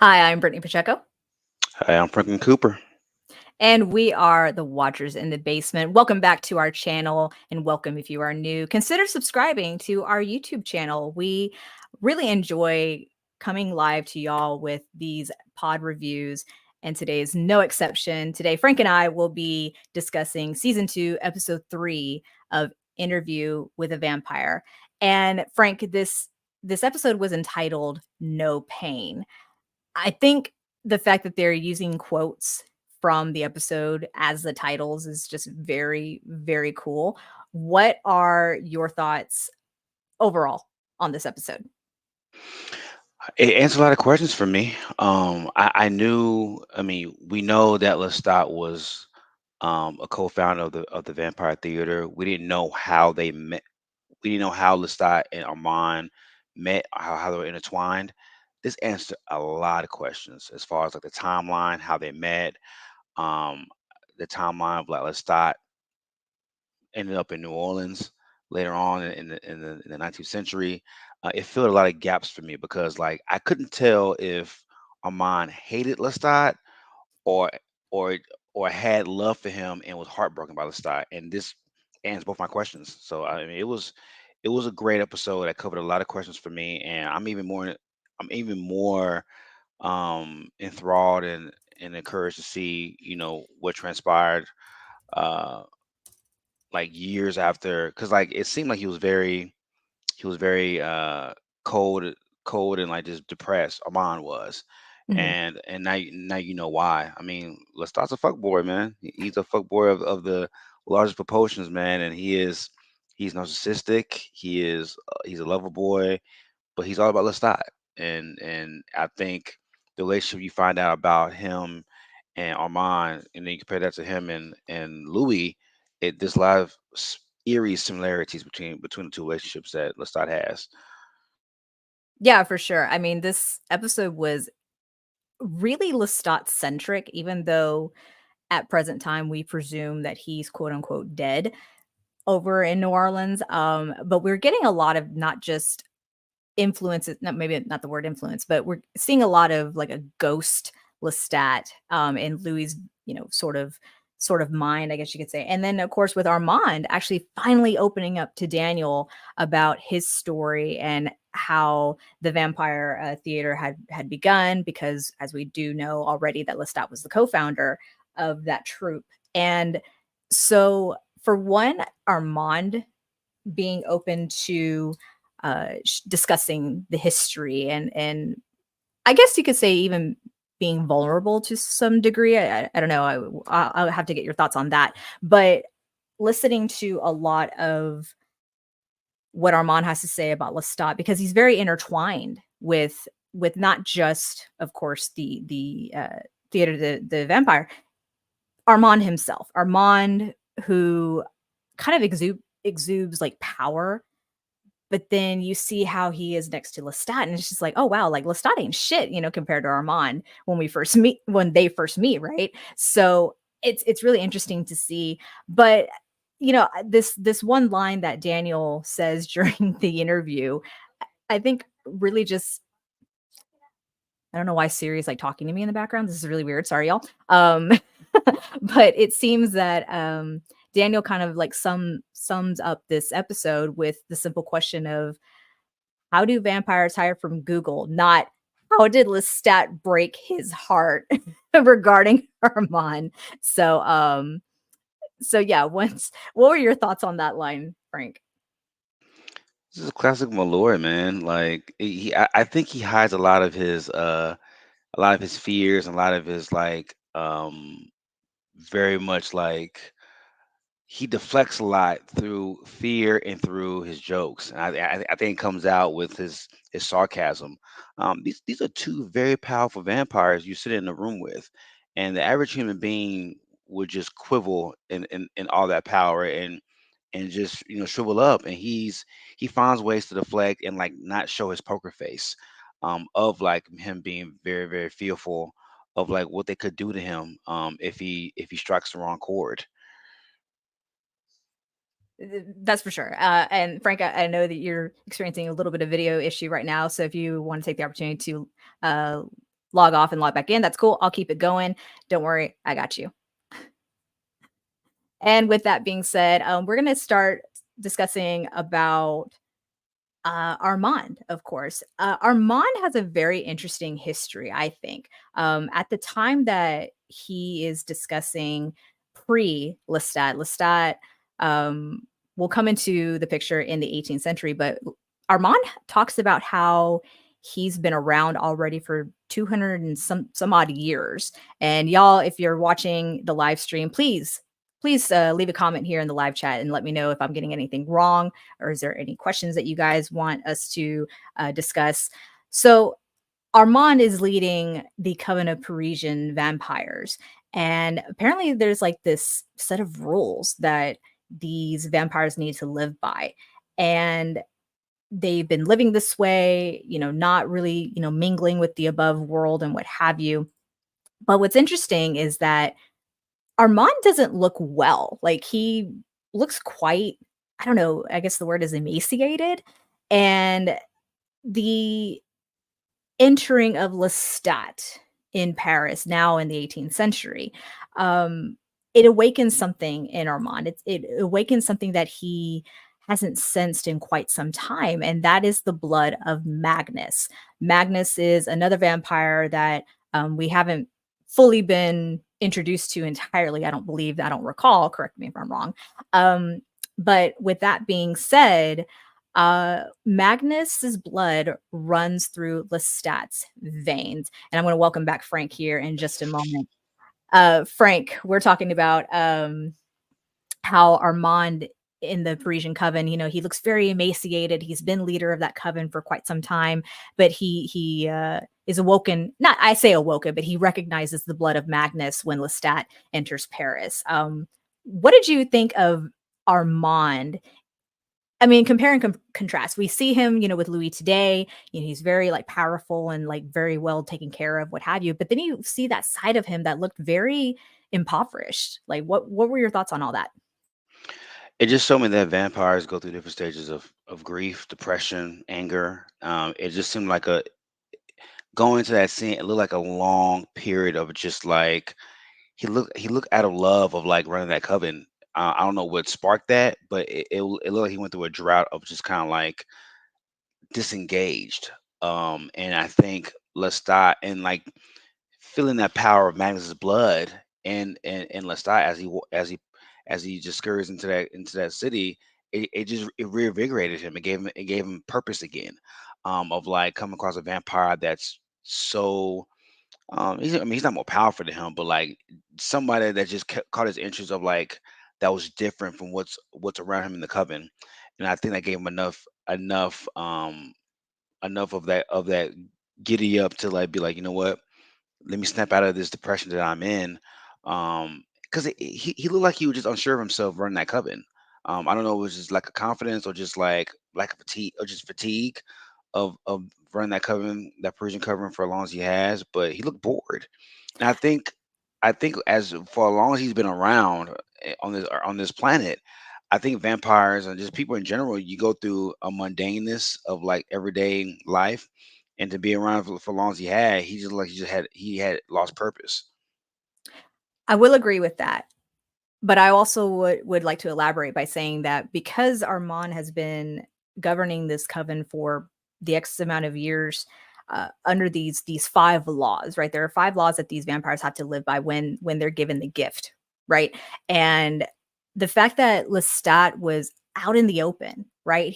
Hi, I'm Brittany Pacheco, Hi, I'm Franklin Cooper. and we are the Watchers in the Basement. Welcome back to our channel, and welcome if you are new. Consider subscribing to our YouTube channel. We really enjoy coming live to y'all with these pod reviews, and today is no exception. Today, Frank and I will be discussing season 2, episode 3 of Interview with a Vampire. And Frank, this episode was entitled "No Pain." I think the fact that they're using quotes from the episode as the titles is just very, very cool. What are your thoughts overall on this episode? It answered a lot of questions for me. I knew. I mean, we know that Lestat was a co-founder of the Vampire Theater. We didn't know how they met. We didn't know how Lestat and Armand met, how they were intertwined. This answered a lot of questions as far as like the timeline, how they met, um, the timeline of like Lestat ended up in New Orleans later on in the 19th century. It filled a lot of gaps for me because like I couldn't tell if Armand hated Lestat or or or had love for him and was heartbroken by Lestat. And this answers both my questions. So I mean, it was a great episode that covered a lot of questions for me, and I'm even more enthralled and encouraged to see what transpired uh like years after, because like it seemed like he was very cold cold and like just depressed. Armand was. Mhm. And now you know why. I mean, Lestat's a fuck boy, man. He's a fuck boy of the largest proportions, man. And he's narcissistic. He's a lover boy, but he's all about Lestat. And I think the relationship you find out about him and Armand, and then you compare that to him and Louis, there's a lot of eerie similarities between the two relationships that Lestat has. Yeah, for sure. I mean, this episode was really Lestat centric, even though at present time we presume that he's quote unquote dead over in New Orleans. But we're getting a lot of not just influences, not maybe not the word influence, but we're seeing a lot of like a ghost Lestat in Louis, sort of mind, I guess you could say. And then of course with Armand actually finally opening up to Daniel about his story and how the vampire theater had begun, because as we do know already that Lestat was the co-founder of that troupe. And so for one, Armand being open to discussing the history and I guess you could say even being vulnerable to some degree. I don't know. I'll have to get your thoughts on that. But listening to a lot of what Armand has to say about Lestat, because he's very intertwined with not just, of course, the theater, the vampire, Armand himself, Armand, who kind of exudes like power. But then you see how he is next to Lestat, and it's just like, oh wow, like Lestat ain't shit, compared to Armand when they first meet, right? So it's really interesting to see. But this one line that Daniel says during the interview, I think really just, I don't know why Siri is like talking to me in the background. This is really weird. Sorry, y'all. But it seems that Daniel kind of like sums up this episode with the simple question of, how do vampires hire from Google? Not how did Lestat break his heart regarding Armand. So yeah, what were your thoughts on that line, Frank? This is classic Malloy, man. Like I think he hides a lot of his fears and a lot of his like very much like he deflects a lot through fear and through his jokes. And I think it comes out with his sarcasm. These are two very powerful vampires you sit in a room with, and the average human being would just quivel in all that power and just shrivel up. And he finds ways to deflect and like not show his poker face, of like him being very very fearful of like what they could do to him, if he strikes the wrong chord. That's for sure. And Frank, I know that you're experiencing a little bit of video issue right now. So if you want to take the opportunity to uh, log off and log back in. That's cool. I'll keep it going. Don't worry. I got you. And with that being said, we're going to start discussing about Armand, of course. Armand has a very interesting history, I think. At the time that he is discussing pre Lestat, Lestat will come into the picture in the 18th century, but Armand talks about how he's been around already for 200 and some odd years. And y'all, if you're watching the live stream, please leave a comment here in the live chat and let me know if I'm getting anything wrong, or is there any questions that you guys want us to discuss. So Armand is leading the Coven of Parisian Vampires. And apparently there's like this set of rules that these vampires need to live by. And they've been living this way, not really, mingling with the above world and what have you. But what's interesting is that Armand doesn't look well. Like, he looks quite, I don't know, I guess the word is emaciated. And the entering of Lestat in Paris now in the 18th century, um, it awakens something in Armand. It awakens something that he hasn't sensed in quite some time, and that is the blood of Magnus. Magnus is another vampire that we haven't fully been introduced to entirely. I don't believe, I don't recall. Correct me if I'm wrong. But with that being said, Magnus's blood runs through Lestat's veins. And I'm going to welcome back Frank here in just a moment. Frank, we're talking about how Armand in the Parisian coven, he looks very emaciated. He's been leader of that coven for quite some time, but he is awoken. Not I say awoken, but he recognizes the blood of Magnus when Lestat enters Paris. What did you think of Armand? I mean, compare and contrast. We see him, with Louis today. He's very like powerful and like very well taken care of, what have you. But then you see that side of him that looked very impoverished. Like, what were your thoughts on all that? It just showed me that vampires go through different stages of grief, depression, anger. It just seemed like a going into that scene. It looked like a long period of just like he looked out of love of like running that coven. I don't know what sparked that, but it looked like he went through a drought of just kind of like disengaged. And I think Lestat and like feeling that power of Magnus's blood and Lestat as he just scurries into that city, it reinvigorated him. It gave him purpose again, of like coming across a vampire that's so I mean, he's not more powerful than him, but like somebody that just caught his interest of like that was different from what's around him in the coven, and I think that gave him enough of that giddy up to like be like, you know what, let me snap out of this depression that I'm in. Because he looked like he was just unsure of himself running that coven. I don't know, it was just like a confidence or just like lack of fatigue or just fatigue of running that coven, that Persian coven for as long as he has, but he looked bored. And I think as for as long as he's been around on this planet, I think vampires and just people in general, you go through a mundaneness of like everyday life, and to be around for as long as he had lost purpose. I will agree with that. But I also would like to elaborate by saying that because Armand has been governing this coven for the X amount of years, under these 5 laws, right? There are 5 laws that these vampires have to live by when they're given the gift, right? And the fact that Lestat was out in the open, right?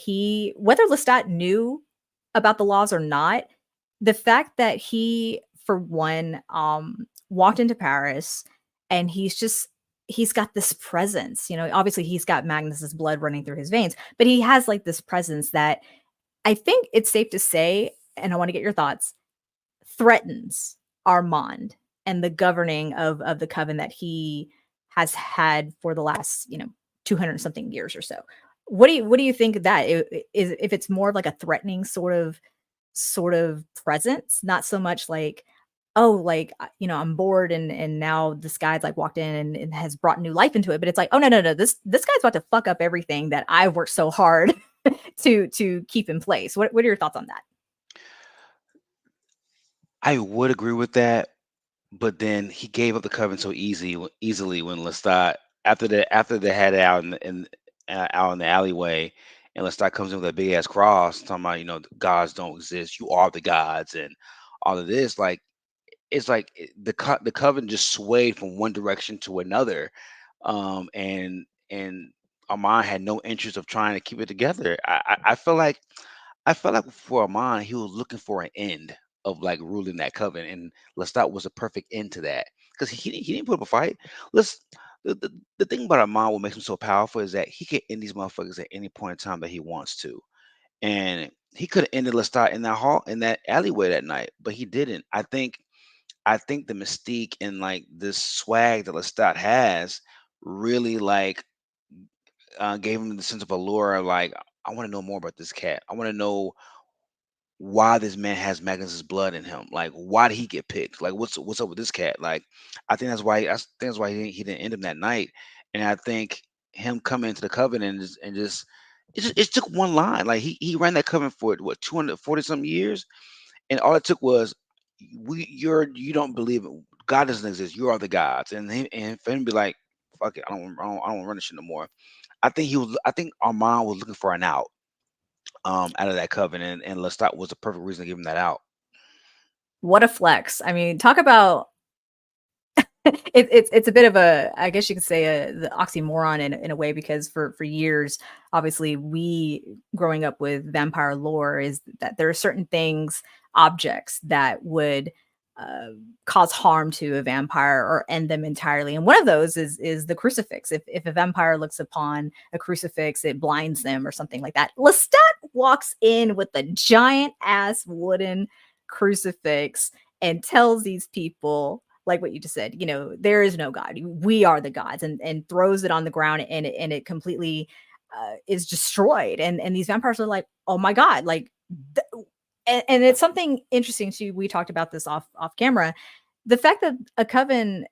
Whether Lestat knew about the laws or not, the fact that he, for one, walked into Paris and he's got this presence. Obviously he's got Magnus's blood running through his veins, but he has like this presence that I think it's safe to say, and I want to get your thoughts, threatens Armand and the governing of the coven that he has had for the last, 200 something years or so. What do you think that is, if it's more of like a threatening sort of presence, not so much like, oh, like, I'm bored and now this guy's like walked in and has brought new life into it, but it's like, oh, no, no, no, this guy's about to fuck up everything that I've worked so hard to keep in place. What are your thoughts on that? I would agree with that, but then he gave up the coven so easily when Lestat after they had it out out in the alleyway, and Lestat comes in with a big ass cross talking about gods don't exist, you are the gods, and all of this. Like it's like the coven just swayed from one direction to another, and Armand had no interest of trying to keep it together. I felt like for Amon, he was looking for an end of like ruling that coven, and Lestat was a perfect end to that because he didn't put up a fight. Let's the thing about Amon, what makes him so powerful is that he can end these motherfuckers at any point in time that he wants to, and he could have ended Lestat in that hall in that alleyway that night, but he didn't. I think the mystique and like this swag that Lestat has really like gave him the sense of allure. Of, like, I want to know more about this cat. I want to know why this man has Magnus's blood in him. Like, why did he get picked? Like, what's up with this cat? Like, I think that's why he didn't end him that night. And I think him coming into the covenant and just it took one line. Like he ran that covenant for what 240 some years, and all it took was you don't believe it. God doesn't exist. You are the gods, and for him to be like, fuck it, I don't run this shit no more. I think Armand was looking for an out of that covenant, and Lestat was the perfect reason to give him that out. What a flex. I mean, talk about it's a bit of a, I guess you could say, the oxymoron in a way, because for years, obviously, we growing up with vampire lore is that there are certain things, objects that would uh, cause harm to a vampire or end them entirely, and one of those is the crucifix. If a vampire looks upon a crucifix, it blinds them or something like that. Lestat walks in with a giant ass wooden crucifix and tells these people, like what you just said, there is no God. We are the gods, and throws it on the ground, and it completely is destroyed. And these vampires are like, oh my God, like, and it's something interesting too. We talked about this off camera. The fact that a coven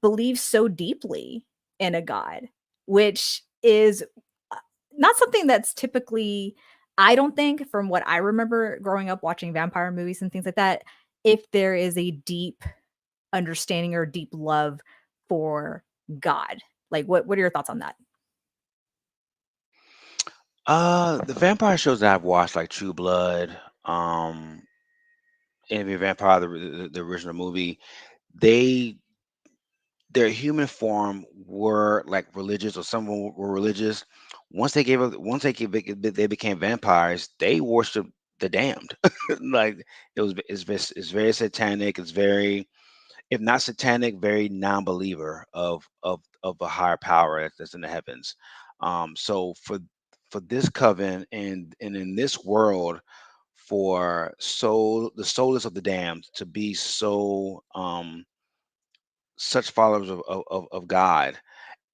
believes so deeply in a god, which is uh, not something that's typically, I don't think, from what I remember growing up watching vampire movies and things like that, if there is a deep understanding or deep love for God. Like, what are your thoughts on that? The vampire shows that I've watched, like True Blood, Enemy of Vampire, the original movie, they their human form were like religious, or some of them were religious. Once they became vampires, they worshiped the damned. Like it's very satanic. It's very, if not satanic, very non-believer of a higher power that's in the heavens. So for this coven and in this world, for the soulless of the damned to be so such followers of God,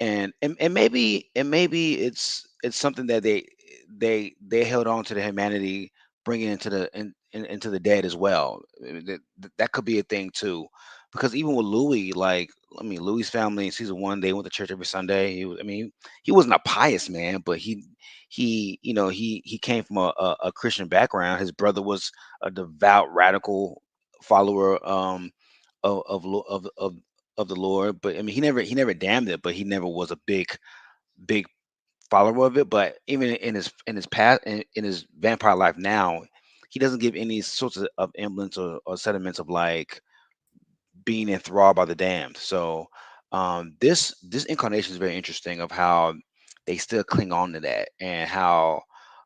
and maybe it's something that they held on to the humanity, bringing into the dead as well. I mean, that could be a thing too, because even with Louis, like, I mean, Louis's family in season one, they went to church every Sunday. I mean, he wasn't a pious man, but he came from a Christian background. His brother was a devout radical follower of of the Lord. But I mean, he never damned it, but he never was a big follower of it. But even in his past in his vampire life now, he doesn't give any sorts of emblems or sentiments of like being enthralled by the damned. So this incarnation is very interesting of how they still cling on to that, and how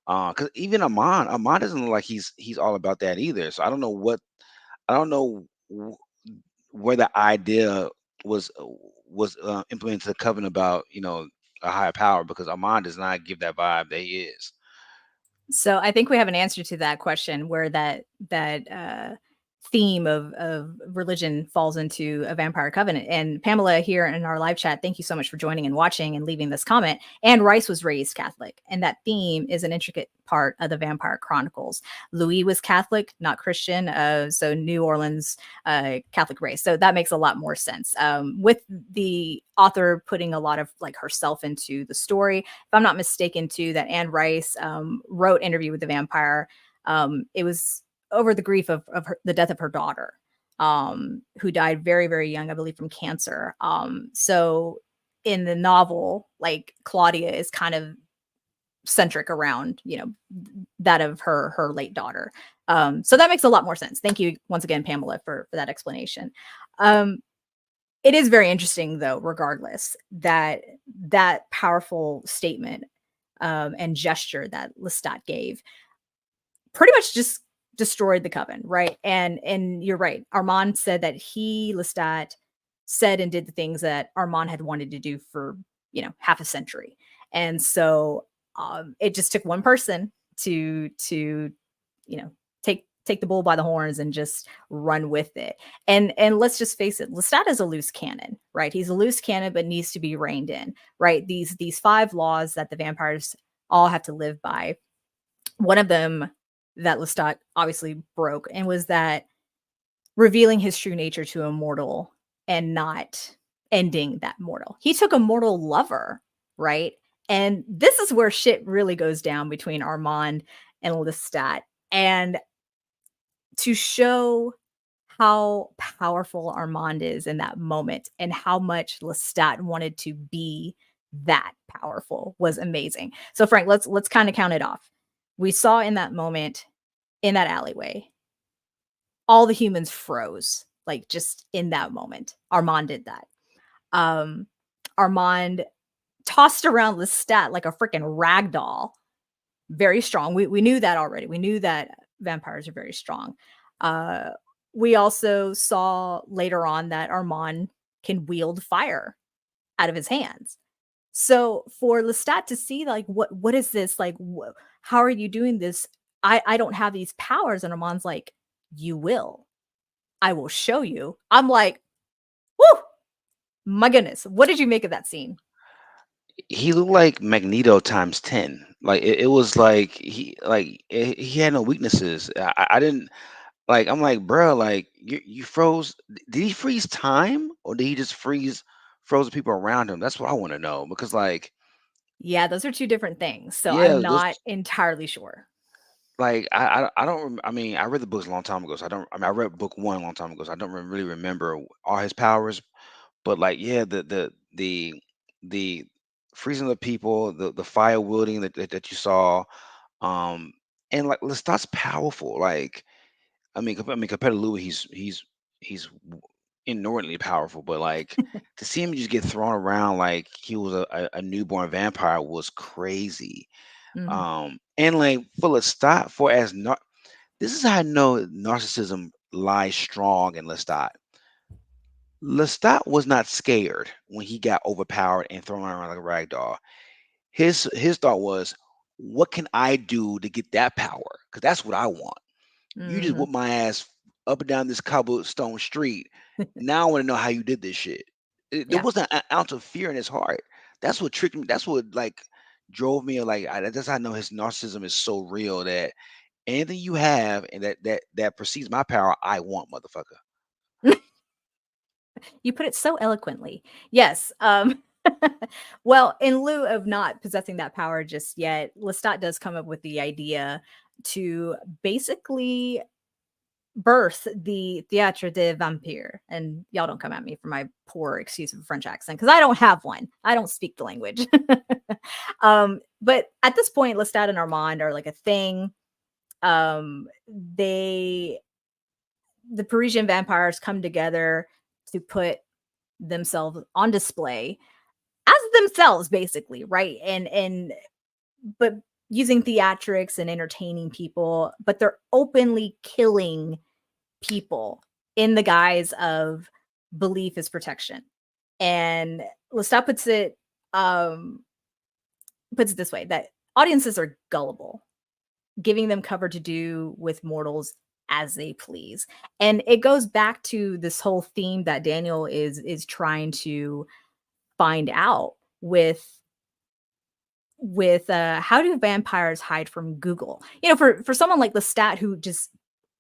because even Amon doesn't look like he's all about that either. So I don't know where the idea was implemented to the covenant about a higher power, because Armand does not give that vibe that he is. So I think we have an answer to that question, where that theme of religion falls into a vampire covenant. And Pamela here in our live chat, thank you so much for joining and watching and leaving this comment. And Rice was raised Catholic, and that theme is an intricate part of the Vampire Chronicles. Louis was Catholic, not Christian, so New Orleans Catholic race. So that makes a lot more sense. With the author putting a lot of like herself into the story, if I'm not mistaken, too, that Anne Rice wrote Interview with the Vampire. It was over the grief of the death of her daughter, who died very, very young, I believe, from cancer. So in the novel, like Claudia is kind of centric around, that of her late daughter. So that makes a lot more sense. Thank you once again, Pamela, for that explanation. Um, it is very interesting, though, regardless, that powerful statement and gesture that Lestat gave pretty much just destroyed the coven, right? And you're right. Armand said that Lestat, said and did the things that Armand had wanted to do for half a century, and so it just took one person to take the bull by the horns and just run with it. And let's just face it, Lestat is a loose cannon, right? He's a loose cannon, but needs to be reined in, right? These 5 laws that the vampires all have to live by. One of them that Lestat obviously broke, and was that revealing his true nature to a mortal and not ending that mortal. He took a mortal lover, right? And this is where shit really goes down between Armand and Lestat. And to show how powerful Armand is in that moment and how much Lestat wanted to be that powerful was amazing. So Frank, let's kind of count it off. We saw in that moment in that alleyway, all the humans froze, like just in that moment. Armand did that. Um, Armand tossed around Lestat like a freaking rag doll. Very strong. We knew that already. We knew that vampires are very strong. Uh, we also saw later on that Armand can wield fire out of his hands. So for Lestat to see like what is this like? How are you doing this? I don't have these powers, and Armand's like, you will. I will show you. I'm like, whoo, my goodness. What did you make of that scene? He looked like Magneto times 10. Like it was like he had no weaknesses. I didn't like. I'm like, bro, like you froze. Did he freeze time, or did he just freeze frozen people around him? That's what I want to know, because like, Yeah, those are two different things. So yeah, I'm those, not entirely sure. like I don't I mean, I read the books a long time ago, so I don't. I mean, I read book one a long time ago, so I don't really remember all his powers. But like, yeah, the freezing the people, the fire wielding that you saw, um, and like Lestat's powerful. Like, I mean, compared to Louis, he's inordinately powerful. But like, to see him just get thrown around like he was a newborn vampire was crazy. Mhm. And like for Lestat, for as not, this is how I know narcissism lies strong in Lestat. Lestat was not scared when he got overpowered and thrown around like a rag doll. His thought was, what can I do to get that power? Because that's what I want. You just Mhm. whip my ass up and down this cobblestone street. Now I want to know how you did this shit. There Yeah. wasn't an ounce of fear in his heart. That's what tricked me. That's what like drove me. Like that's how I know his narcissism is so real that anything you have and that precedes my power, I want, motherfucker. You put it so eloquently. Yes. Well, in lieu of not possessing that power just yet, Lestat does come up with the idea to basically birth the Théâtre des Vampires. And y'all don't come at me for my poor excuse of a French accent because I don't have one. I don't speak the language. But at this point, Lestat and Armand are like a thing. They the Parisian vampires come together to put themselves on display as themselves basically, right? And but using theatrics and entertaining people, but they're openly killing people in the guise of belief is protection. And Lestat um puts it this way, that audiences are gullible, giving them cover to do with mortals as they please. And it goes back to this whole theme that Daniel is trying to find out with how do vampires hide from Google? For someone like Lestat who just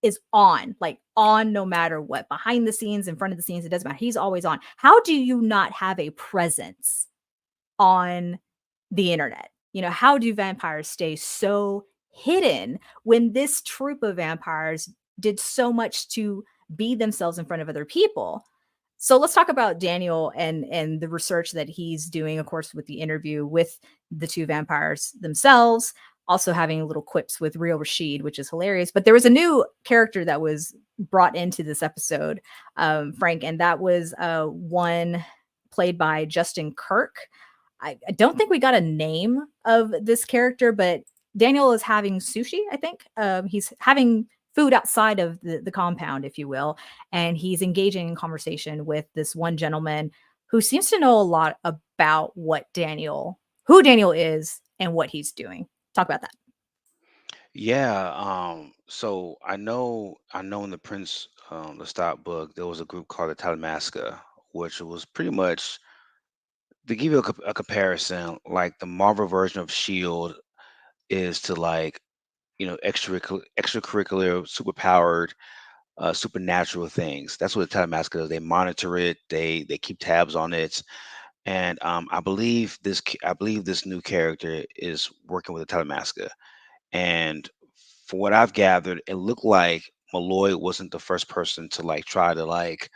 is on, like on no matter what, behind the scenes, in front of the scenes, it doesn't matter. He's always on. How do you not have a presence on the internet? How do vampires stay so hidden when this troop of vampires did so much to be themselves in front of other people. So let's talk about Daniel and the research that he's doing, of course, with the interview with the two vampires themselves, also having little quips with real Rashid, which is hilarious. But there was a new character that was brought into this episode, Frank, and that was one played by Justin Kirk. I don't think we got a name of this character, but Daniel is having sushi, I think. He's having food outside of the compound, if you will, and he's engaging in conversation with this one gentleman who seems to know a lot about who Daniel is and what he's doing. Talk about that. Yeah. So I know in the Prince Lestat book there was a group called the Talamasca, which was pretty much to give you a comparison, like the Marvel version of Shield is to like extracurricular, super powered, supernatural things. That's what the Talamasca does. They monitor it. They keep tabs on it. And I believe this new character is working with the Talamasca. And from what I've gathered, it looked like Malloy wasn't the first person to like try to like,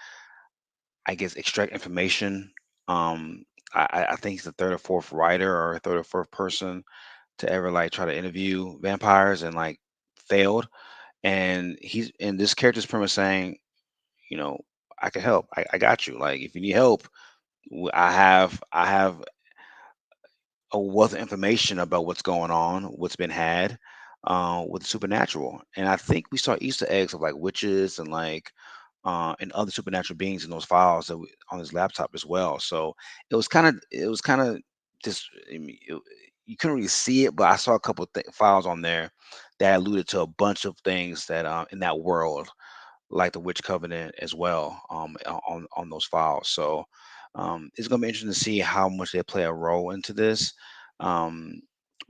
I guess, extract information. Um, I think he's the third or fourth writer or third or fourth person to ever like try to interview vampires and like failed. And this character's pretty much saying, you know, I can help. I got you. Like if you need help, I have a wealth of information about what's going on, what's been had with the supernatural. And I think we saw Easter eggs of like witches and like and other supernatural beings in those files on his laptop as well. So it was kind of just you couldn't really see it, but I saw a couple of files on there that alluded to a bunch of things that in that world like the Witch Covenant as well on those files. So it's going to be interesting to see how much they play a role into this. Um,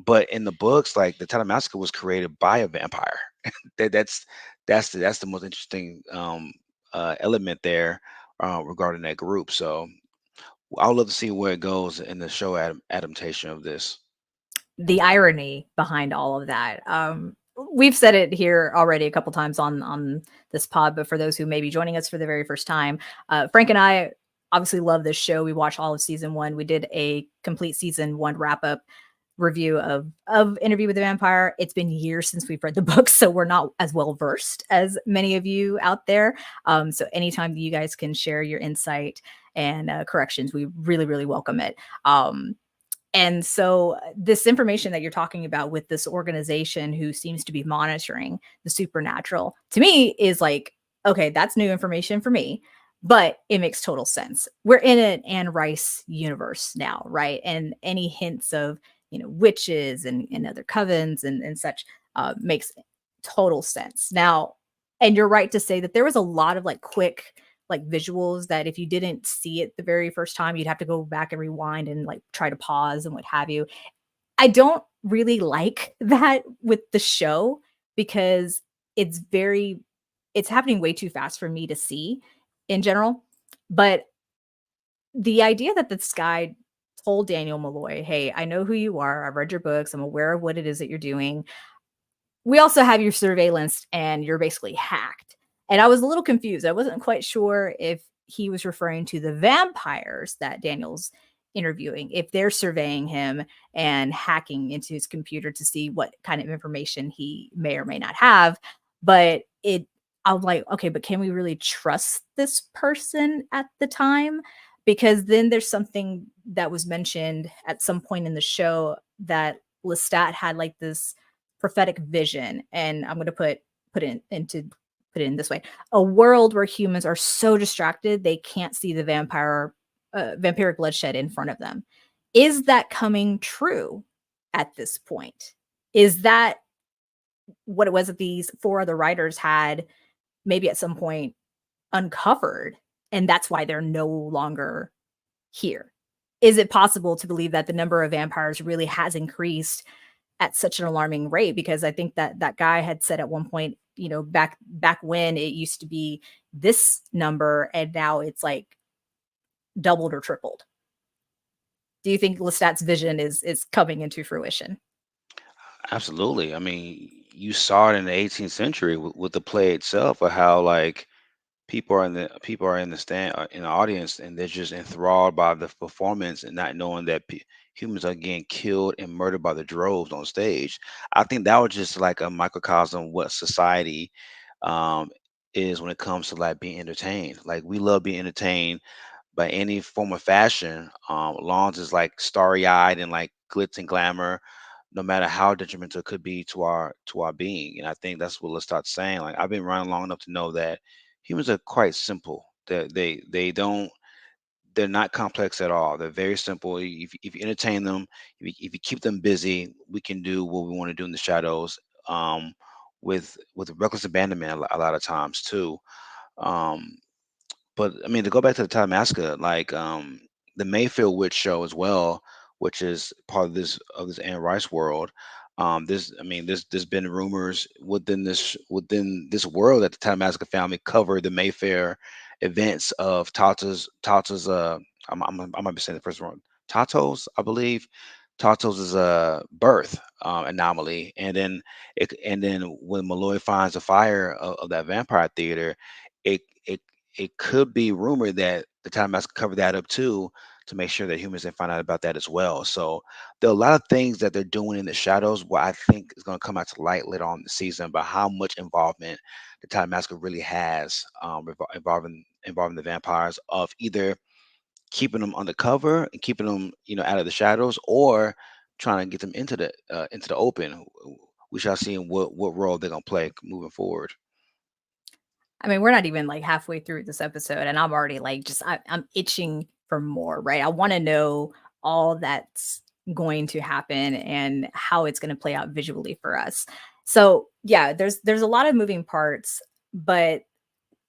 but in the books, like the Telemassacre was created by a vampire. that, that's that's the most interesting element there regarding that group. So I would love to see where it goes in the show adaptation of this. The irony behind all of that. We've said it here already a couple times on this pod, but for those who may be joining us for the very first time, Frank and I obviously love this show. We watched all of season one. We did a complete season one wrap up review of Interview with the Vampire. It's been years since we've read the book, so we're not as well versed as many of you out there. So anytime you guys can share your insight and corrections, we really really welcome it. And so this information that you're talking about with this organization who seems to be monitoring the supernatural to me is like, okay, that's new information for me, but it makes total sense. We're in an Anne Rice universe now, right? And any hints of, witches and other covens and such makes total sense. Now, and you're right to say that there was a lot of like quick like visuals that if you didn't see it the very first time, you'd have to go back and rewind and like try to pause and what have you. I don't really like that with the show because it's very it's happening way too fast for me to see in general. But the idea that this guy told Daniel Malloy, "Hey, I know who you are. I've read your books. I'm aware of what it is that you're doing. We also have your surveillance and you're basically hacked." And I was a little confused. I wasn't quite sure if he was referring to the vampires that Daniel's interviewing, if they're surveying him and hacking into his computer to see what kind of information he may or may not have. But I was like, okay, but can we really trust this person at the time? Because then there's something that was mentioned at some point in the show that Lestat had like this prophetic vision, and I'm going to put it in this way: a world where humans are so distracted they can't see the vampiric bloodshed in front of them. Is that coming true at this point? Is that what it was that these four other writers had maybe at some point uncovered, and that's why they're no longer here? Is it possible to believe that the number of vampires really has increased at such an alarming rate? Because I think that that guy had said at one point, back when it used to be this number and now it's like doubled or tripled. Do you think Lestat's vision is coming into fruition? Absolutely. I mean, you saw it in the 18th century with the play itself, of how like people are in the stand in the audience, and they're just enthralled by the performance and not knowing that humans are getting killed and murdered by the droves on stage. I think that was just like a microcosm of what society um, is when it comes to like being entertained. Like we love being entertained by any form of fashion, long as it's like starry eyed and like glitz and glamour, no matter how detrimental it could be to our being. And I think that's what let's start saying. Like I've been around long enough to know that humans are quite simple. They don't they're not complex at all. They're very simple. If you entertain them, if you keep them busy, we can do what we want to do in the shadows. Um, with reckless abandonment a lot of times too. Um, but I mean, to go back to the Talamasca, like the Mayfield Witch show as well, which is part of this Anne Rice world. I mean, there's been rumors within this world that the Talamasca family covered the Mayfair events of Tata's I might be saying the first one, Tato's, I believe. Tato's is a birth anomaly, and then when Malloy finds the fire of that vampire theater, it it it could be rumored that the Time Master covered that up too, to make sure that humans didn't find out about that as well. So there are a lot of things that they're doing in the shadows, what I think is going to come out to light later on in the season about how much involvement the Time Master really has, involving the vampires, of either keeping them undercover and keeping them, out of the shadows, or trying to get them into the open. We shall see in what role they're gonna play moving forward. I mean, we're not even like halfway through this episode, and I'm already like, I'm itching for more, right? I want to know all that's going to happen and how it's going to play out visually for us. So yeah, there's a lot of moving parts, but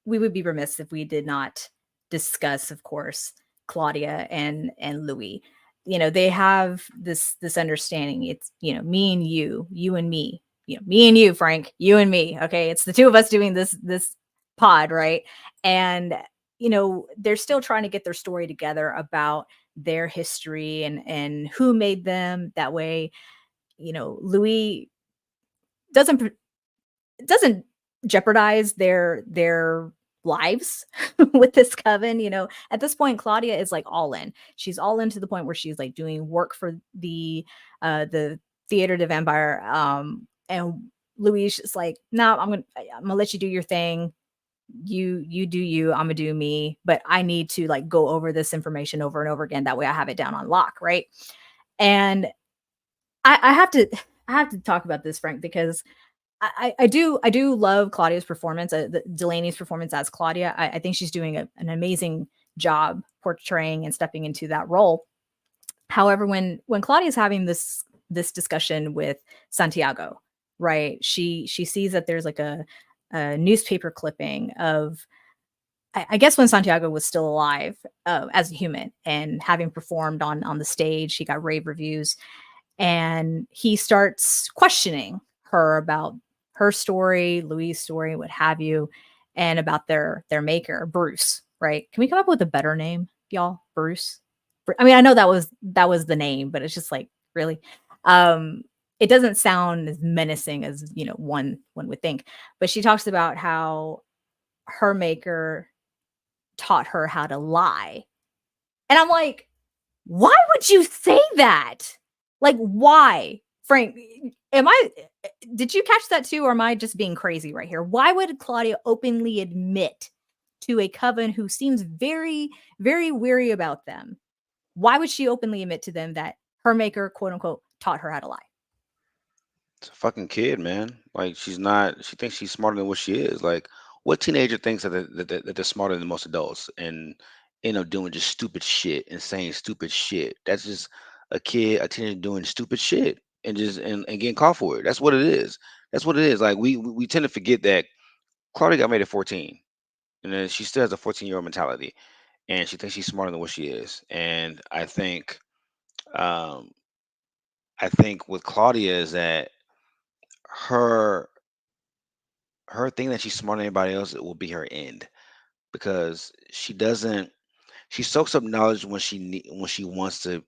we would be remiss if we did not discuss, of course, Claudia and Louis. They have this understanding. It's, me and you and me, me and you, Frank, you and me. Okay. It's the two of us doing this pod, right? And they're still trying to get their story together about their history and who made them that way. Louis doesn't doesn't jeopardize their lives with this coven. At this point, Claudia is like all in. She's all in to the point where she's like doing work for the theater de vampire. And Louise is like, no, I'm gonna let you do your thing. You do you, I'm gonna do me, but I need to like go over this information over and over again, that way I have it down on lock, right? And I have to talk about this, Frank, because I do love Claudia's performance, Delaney's performance as Claudia. I think she's doing an amazing job portraying and stepping into that role. However, when Claudia's having this discussion with Santiago, right? She sees that there's like a newspaper clipping of, I guess, when Santiago was still alive, as a human and having performed on the stage. He got rave reviews, and he starts questioning her about her story, Louis' story, what have you, and about their maker, Bruce. Right? Can we come up with a better name, y'all? Bruce. I mean, I know that was the name, but it's just like, really. Um, it doesn't sound as menacing as one would think. But she talks about how her maker taught her how to lie, and I'm like, why would you say that? Like, why? Frank, am I did you catch that too, or am I just being crazy right here? Why would Claudia openly admit to a coven who seems very, very weary about them? Why would she openly admit to them that her maker, quote unquote, taught her how to lie? It's a fucking kid, man. Like she's not. She thinks she's smarter than what she is. Like what teenager thinks that they're smarter than most adults and end up doing just stupid shit and saying stupid shit? That's just a teenager doing stupid shit and and getting caught for it. That's what it is. That's what it is. Like we tend to forget that Claudia got made at 14, and then she still has a 14-year-old mentality, and she thinks she's smarter than what she is. And um, I think with Claudia is that her her thing that she's smarter than anybody else, it will be her end, because she soaks up knowledge when when she wants to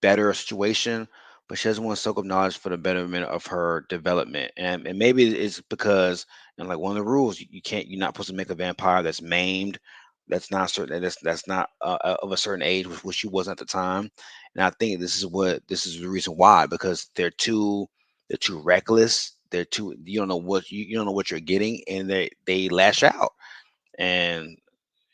better a situation, but she doesn't want to soak up knowledge for the betterment of her development. And maybe it's because, and like one of the rules, you can't, you're not supposed to make a vampire that's maimed, that's not certain, that's not of a certain age, which she wasn't at the time. And I think this is the reason why, because they're too reckless. They're too, you don't know what you don't know what you're getting, and they lash out. And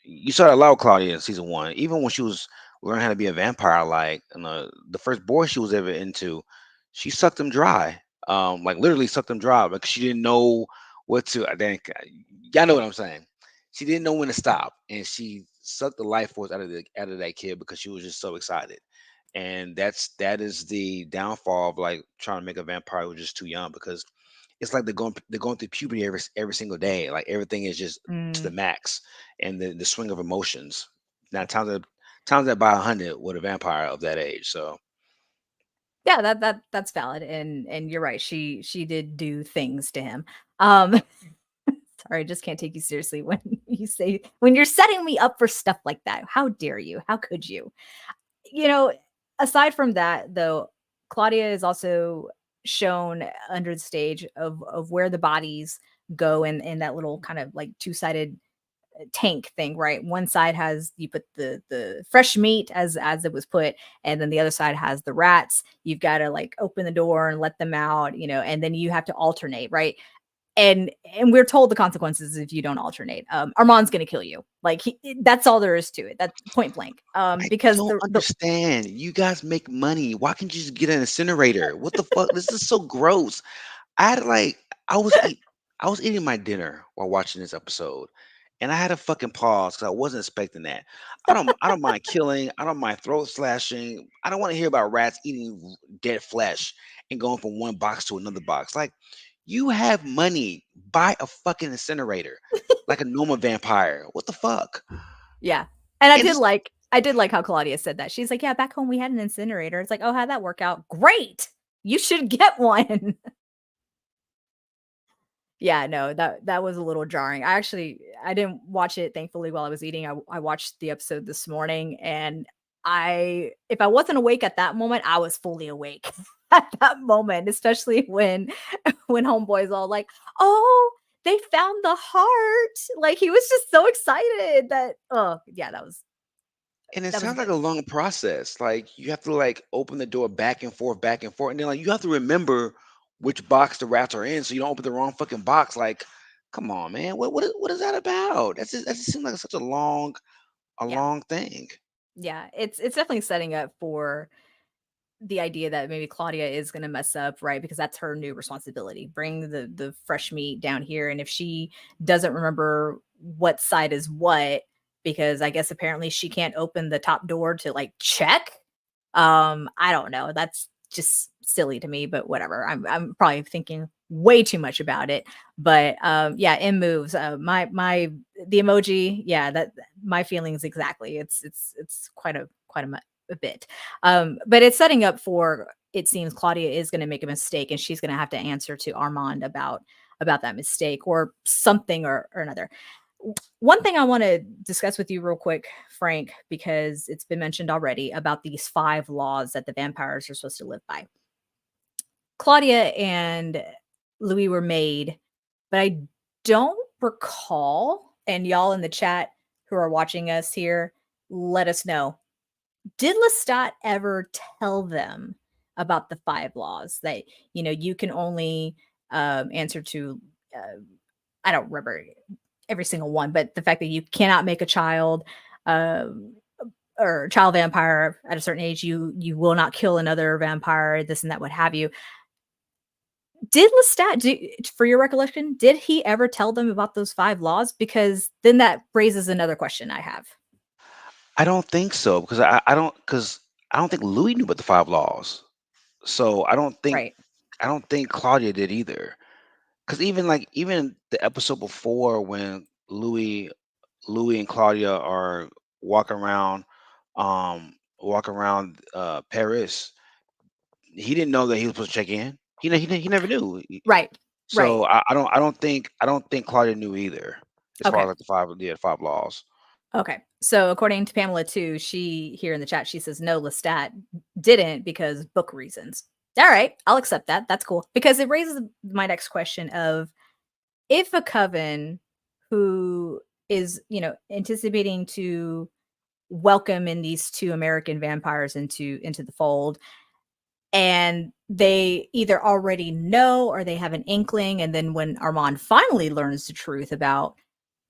you saw that a lot with Claudia in season one. Even when she was learning how to be a vampire, like the first boy she was ever into, she sucked him dry. Like literally sucked him dry because she didn't know what to. I think y'all know what I'm saying. She didn't know when to stop, and she sucked the life force out of that kid because she was just so excited. And that is the downfall of like trying to make a vampire who's just too young, because it's like they're going through puberty every single day. Like everything is just to the Mm. max, and the swing of emotions. Now times that by 100 with a vampire of that age. So Yeah, that's valid, and you're right. She did do things to him. Um, sorry, I just can't take you seriously when you say when you're setting me up for stuff like that. How dare you? How could you? You know, aside from that, though, Claudia is also shown under the stage of where the bodies go in that little kind of like two-sided tank thing, right? One side has you put the fresh meat as it was put, and then the other side has the rats. You've got to like open the door and let them out, and then you have to alternate, right? And we're told the consequences if you don't alternate. Armand's gonna kill you. Like that's all there is to it. That's point blank. I Because don't the understand. You guys make money. Why can't you just get an incinerator? What the fuck? This is so gross. I had like I was eat I was eating my dinner while watching this episode, and I had to fucking pause because I wasn't expecting that. I don't mind killing. I don't mind throat slashing. I don't want to hear about rats eating dead flesh and going from one box to another box. Like, you have money, buy a fucking incinerator, like a normal vampire. What the fuck? Yeah. And And this I did like how Claudia said that. She's like, "Yeah, back home we had an incinerator." It's like, "Oh, how'd that work out?" "Great. You should get one." Yeah, no, that was a little jarring. I didn't watch it thankfully while I was eating. I watched the episode this morning, and I if I wasn't awake at that moment, I was fully awake at that moment, especially when when homeboy's all like, "Oh, they found the heart." Like he was just so excited that oh, yeah, And it that was sounds like good. a long process. Like, you have to like open the door back and forth, and then like you have to remember which box the rats are in, so you don't open the wrong fucking box. Like, come on, man, what is that about? That just seems like such a Yeah. long thing. Yeah, it's definitely setting up for the idea that maybe Claudia is gonna mess up, right? Because that's her new responsibility. Bring the fresh meat down here, and if she doesn't remember what side is what, because I guess apparently she can't open the top door to like check. I don't know. That's just silly to me, but whatever. I'm probably thinking way too much about it. But yeah, in moves. My the emoji, yeah, that my feelings exactly. It's a bit. But it's setting up for it seems Claudia is going to make a mistake and she's going to have to answer to Armand about that mistake or something or another. One thing I want to discuss with you real quick, Frank, because it's been mentioned already about these 5 laws that the vampires are supposed to live by. Claudia and Louis were made, but I don't recall, and y'all in the chat who are watching us here, let us know. Did Lestat ever tell them about the 5 laws that, you can only answer to, uh, I don't remember every single one, but the fact that you cannot make a child, um, or child vampire at a certain age, you will not kill another vampire, this and that, what have you. Did Lestat, for your recollection, did he ever tell them about those 5 laws? Because then that raises another question I have. I don't think so, because I don't think Louis knew about the 5 laws. So Right. I don't think Claudia did either. Because even the episode before, when Louis and Claudia are walking around walking around Paris, he didn't know that he was supposed to check in. He never knew. Right. Right. So I don't think Claudia knew either, as far as Okay. like the 5 laws. Okay. So according to Pamela too, she here in the chat, she says no, Lestat didn't because book reasons. All right, I'll accept that. That's cool because it raises my next question of if a coven who is, anticipating to welcome in these two American vampires into the fold, and they either already know or they have an inkling, and then when Armand finally learns the truth about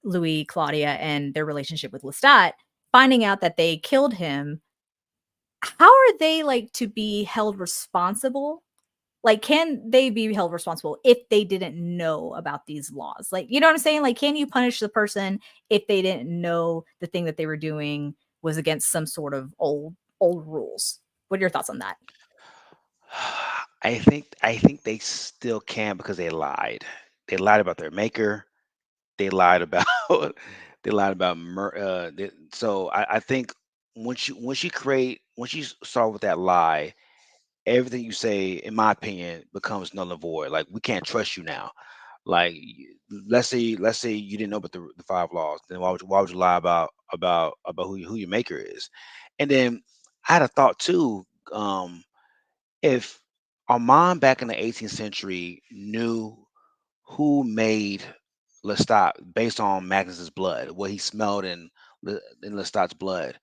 Louis, Claudia, and their relationship with Lestat, finding out that they killed him, how are they like to be held responsible? Like, can they be held responsible if they didn't know about these laws? Like, you know what I'm saying? Like, can you punish the person if they didn't know the thing that they were doing was against some sort of old rules? What are your thoughts on that? I think they still can because they lied. They lied about their maker. They lied about they lied about so I think once you start with that lie, everything you say, in my opinion, becomes null and void. Like we can't trust you now. Like let's say you didn't know about the five laws, then why would you lie about who your maker is? And then I had a thought too. If Armand back in the 18th century knew who made Lestat based on Magnus's blood, what he smelled in Lestat's blood,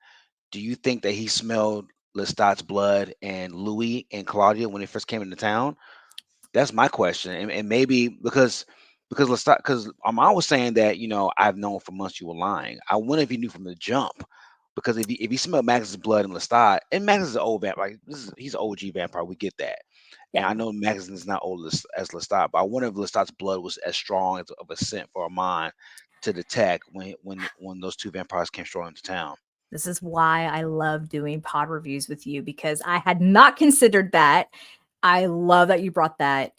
do you think that he smelled Lestat's blood and Louis and Claudia when they first came into town? That's my question. And maybe because Lestat because Armand was saying that, I've known for months you were lying. I wonder if he knew from the jump. Because if he smelled Magnus's blood and Lestat, and Magnus is an old vampire, he's an OG vampire, we get that. And Yeah. I know Magnus is not old as Lestat, but I wonder if Lestat's blood was as strong of a scent for Armand to detect when those two vampires came strolling into town. This is why I love doing pod reviews with you because I had not considered that. I love that you brought that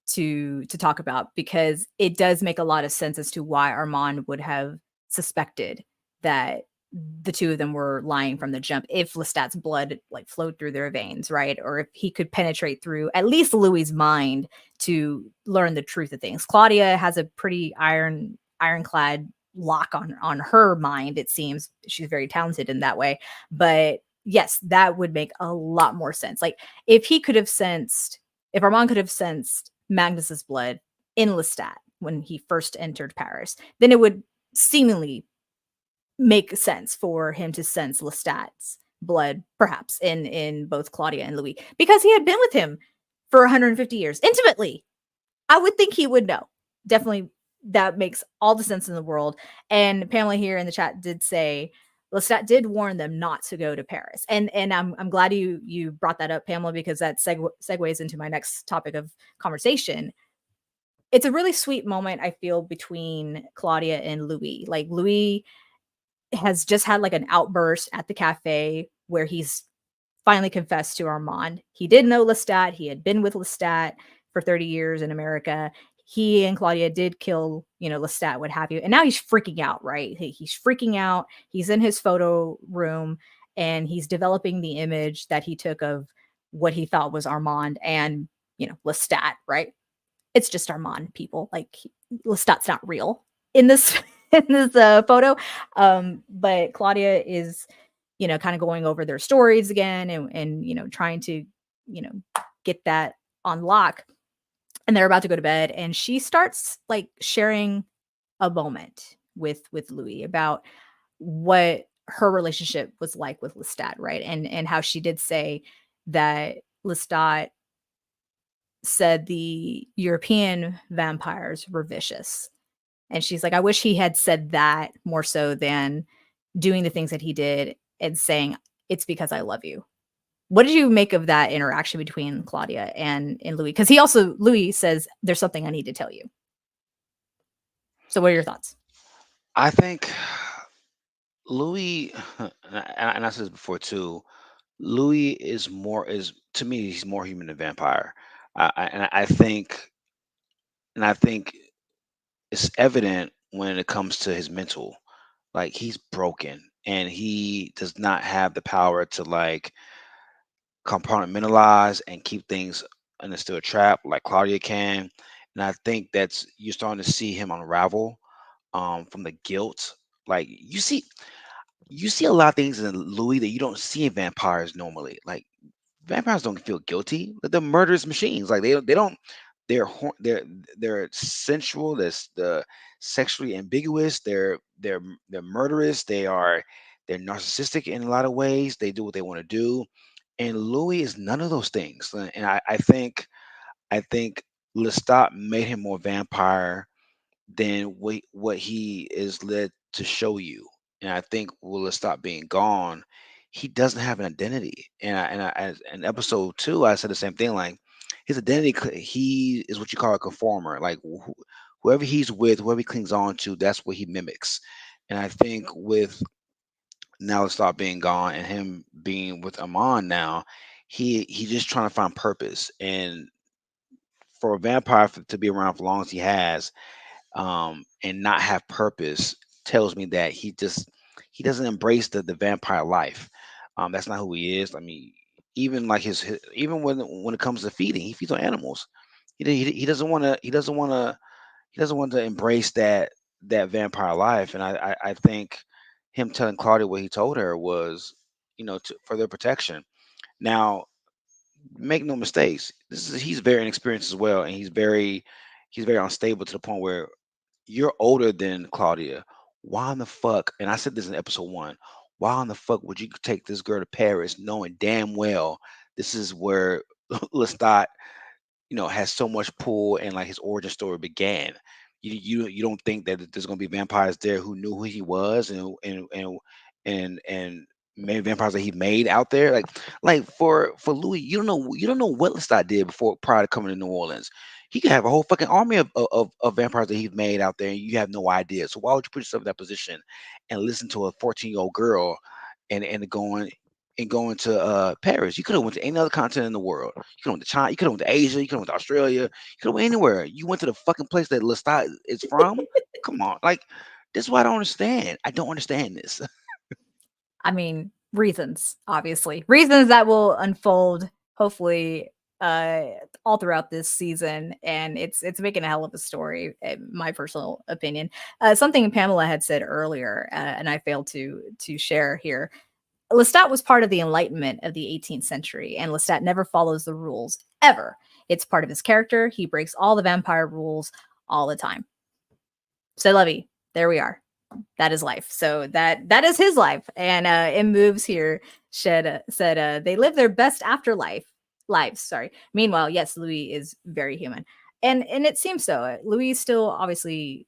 to talk about because it does make a lot of sense as to why Armand would have suspected that the two of them were lying from the jump if Lestat's blood like flowed through their veins, right? Or if he could penetrate through at least Louis's mind to learn the truth of things. Claudia has a pretty ironclad lock on her mind, it seems. She's very talented in that way. But yes, that would make a lot more sense. Like if Armand could have sensed Magnus's blood in Lestat when he first entered Paris, then it would seemingly make sense for him to sense Lestat's blood, perhaps in both Claudia and Louis, because he had been with him for 150 years intimately. I would think he would know. Definitely, that makes all the sense in the world. And Pamela here in the chat did say Lestat did warn them not to go to Paris, and I'm glad you brought that up, Pamela, because that segues into my next topic of conversation. It's a really sweet moment I feel between Claudia and Louis. Like Louis has just had like an outburst at the cafe where he's finally confessed to Armand. He did know Lestat. He had been with Lestat for 30 years in America. He and Claudia did kill, Lestat, what have you. And now he's freaking out, right? He's freaking out. He's in his photo room and he's developing the image that he took of what he thought was Armand and, Lestat, right? It's just Armand, people. Like Lestat's not real in this in this photo. But Claudia is, kind of going over their stories again and trying to, you know, get that on lock. And they're about to go to bed, and she starts like sharing a moment with Louis about what her relationship was like with Lestat, right? And how she did say that Lestat said the European vampires were vicious. And she's like, I wish he had said that more so than doing the things that he did and saying, it's because I love you. What did you make of that interaction between Claudia and Louis? Because Louis says, there's something I need to tell you. So what are your thoughts? I think Louis, and I said this before too. Louis is to me he's more human than vampire. And I think it's evident when it comes to his mental. Like he's broken and he does not have the power to like compartmentalize and keep things in a still trap like Claudia can. And I think that's you're starting to see him unravel from the guilt. Like you see a lot of things in Louis that you don't see in vampires normally. Like vampires don't feel guilty. They're murderous machines. Like they don't they're sensual. The sexually ambiguous. They're murderous. They're narcissistic in a lot of ways. They do what they want to do. And Louis is none of those things. And I think Lestat made him more vampire than what he is led to show you. And I think will it stop being gone? He doesn't have an identity. As in episode two, I said the same thing. Like his identity, he is what you call a conformer. Like whoever he's with, whoever he clings on to, that's what he mimics. And I think with now stop being gone and him being with Amon now, he's just trying to find purpose. And for a vampire to be around for long as he has, and not have purpose tells me that he doesn't embrace the vampire life. That's not who he is. I mean, even like even when it comes to feeding, he feeds on animals. He doesn't want to he doesn't want to embrace that vampire life. And I think him telling Claudia what he told her was, for their protection. Now, make no mistakes. He's very inexperienced as well, and he's very unstable to the point where you're older than Claudia. Why in the fuck? And I said this in episode one. Why in the fuck would you take this girl to Paris knowing damn well this is where Lestat, has so much pull and like his origin story began. You don't think that there's gonna be vampires there who knew who he was and maybe vampires that he made out there. Like for Louis, you don't know what Lestat did before prior to coming to New Orleans. He could have a whole fucking army of vampires that he's made out there, and you have no idea. So why would you put yourself in that position and listen to a 14-year-old girl and going to Paris? You could have went to any other continent in the world. You could have went to China. You could have went to Asia. You could have went to Australia. You could have went anywhere. You went to the fucking place that Lestat is from. Come on, like this is why I don't understand. I don't understand this. I mean, reasons, obviously. Reasons that will unfold hopefully uh all throughout this season, and it's making a hell of a story in my personal opinion. Something Pamela had said earlier, and I failed to share here. Lestat was part of the Enlightenment of the 18th century, and Lestat never follows the rules ever. It's part of his character. He breaks all the vampire rules all the time. So, Levy, there we are. That is life. So that is his life. And in moves here, said they live their best afterlife lives. Sorry. Meanwhile, yes, Louis is very human, and it seems so. Louis is still obviously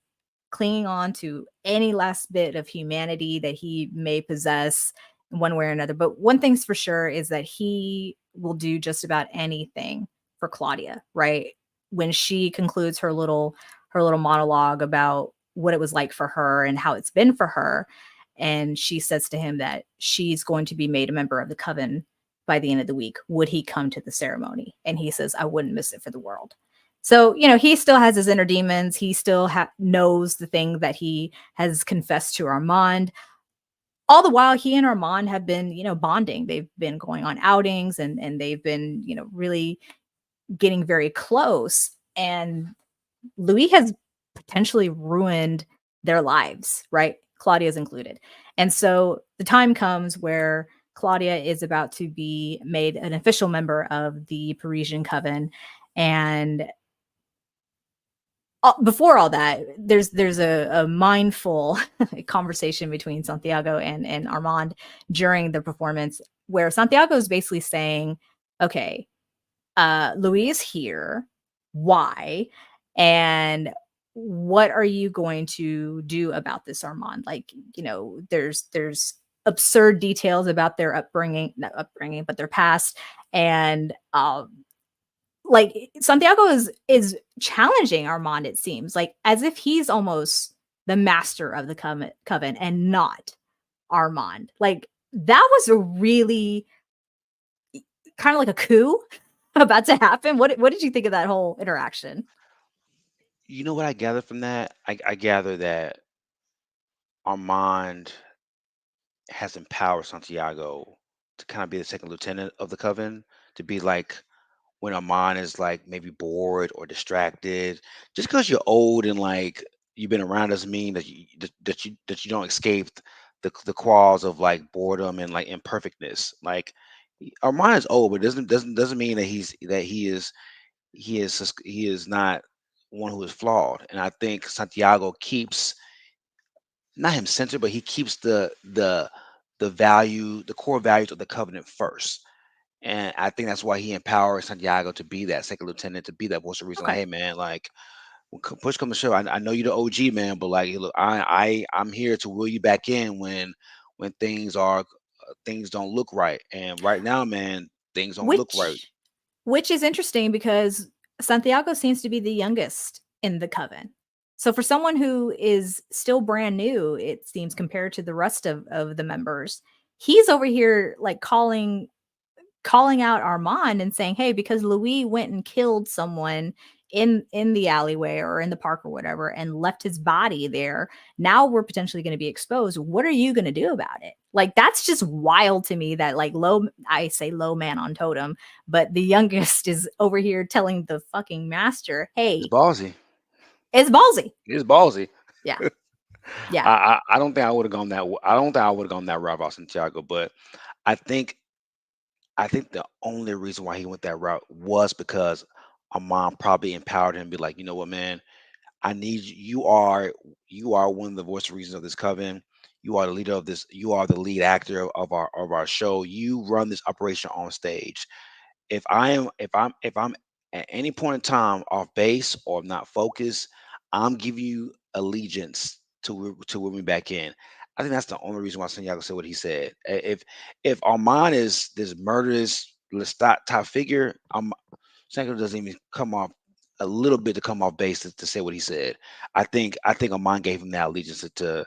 clinging on to any last bit of humanity that he may possess in one way or another. But one thing's for sure is that he will do just about anything for Claudia, right? When she concludes her little monologue about what it was like for her and how it's been for her, and she says to him that she's going to be made a member of the coven by the end of the week. Would he come to the ceremony? And he says, I wouldn't miss it for the world. So, he still has his inner demons. He still knows the thing that he has confessed to Armand. All the while, he and Armand have been, bonding. They've been going on outings, and they've been, really getting very close. And Louis has potentially ruined their lives, right? Claudia's included. And so the time comes where Claudia is about to be made an official member of the Parisian coven. And before all that, there's a mindful conversation between Santiago and Armand during the performance, where Santiago is basically saying, okay, Louis is here. Why? And what are you going to do about this, Armand? Like, there's absurd details about their upbringing, not upbringing, but their past. And like Santiago is challenging Armand, it seems, like as if he's almost the master of the coven and not Armand. Like that was a really kind of like a coup about to happen. What did you think of that whole interaction? You know what I gather from that? I gather that Armand has empowered Santiago to kind of be the second lieutenant of the coven, to be like when Armand is like maybe bored or distracted. Just because you're old and like you've been around doesn't mean that you don't escape the quals of like boredom and like imperfectness. Like Armand is old, but doesn't mean that he is not one who is flawed. And I think Santiago keeps not him centered, but he keeps the core values of the covenant first. And I think that's why he empowers Santiago to be that second lieutenant, to be that voice of reason. Like, Okay. hey man, like when push come to shove, I know you're the OG man, but like, look, I'm here to wheel you back in when things don't look right. And right now, man, things don't look right. Which which is interesting because Santiago seems to be the youngest in the coven. So for someone who is still brand new, it seems compared to the rest of the members, he's over here like calling out Armand and saying, "Hey, because Louis went and killed someone in the alleyway or in the park or whatever and left his body there, now we're potentially going to be exposed. What are you going to do about it?" Like that's just wild to me that like low I say low man on totem, but the youngest is over here telling the fucking master, It's "Hey, ballsy. it's ballsy." It's ballsy. Yeah. Yeah. I don't think I would have gone that. I don't think I would have gone that route about Santiago, but I think I think the only reason why he went that route was because a mom probably empowered him, to be like, you know what, man, I need you. You are one of the voice reasons of this coven. You are the leader of this. You are the lead actor of our show. You run this operation on stage. If I'm at any point in time off base or not focused, I'm giving you allegiance to win me back in. I think that's the only reason why Santiago said what he said. If Armand is this murderous Lestat type figure, Santiago doesn't even come off a little bit to come off base to say what he said. I think Armand gave him that allegiance to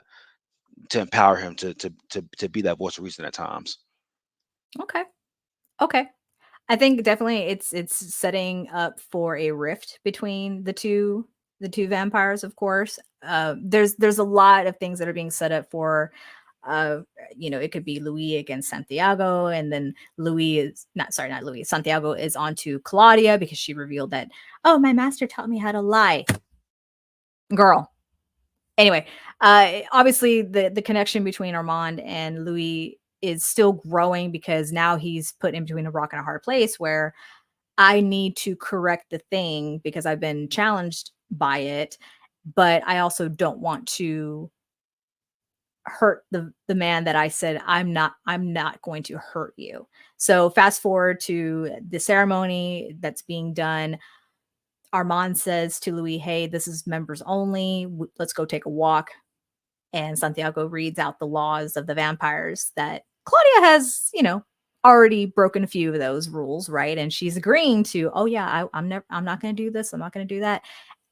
empower him to be that voice of reason at times. Okay. Okay. I think definitely it's setting up for a rift between the two vampires, of course. There's a lot of things that are being set up for uh it could be Louis against Santiago, and then Louis is not sorry, not Louis. Santiago is on to Claudia because she revealed that, oh, my master taught me how to lie. Girl. Anyway, obviously the connection between Armand and Louis is still growing because now he's put in between a rock and a hard place where I need to correct the thing because I've been challenged by it, but I also don't want to hurt the man that I said I'm not going to hurt you. So fast forward to the ceremony that's being done. Armand says to Louis, "Hey, this is members only. Let's go take a walk." And Santiago reads out the laws of the vampires that Claudia has, already broken a few of those rules, right? And she's agreeing to, oh yeah, I'm not going to do this. I'm not going to do that.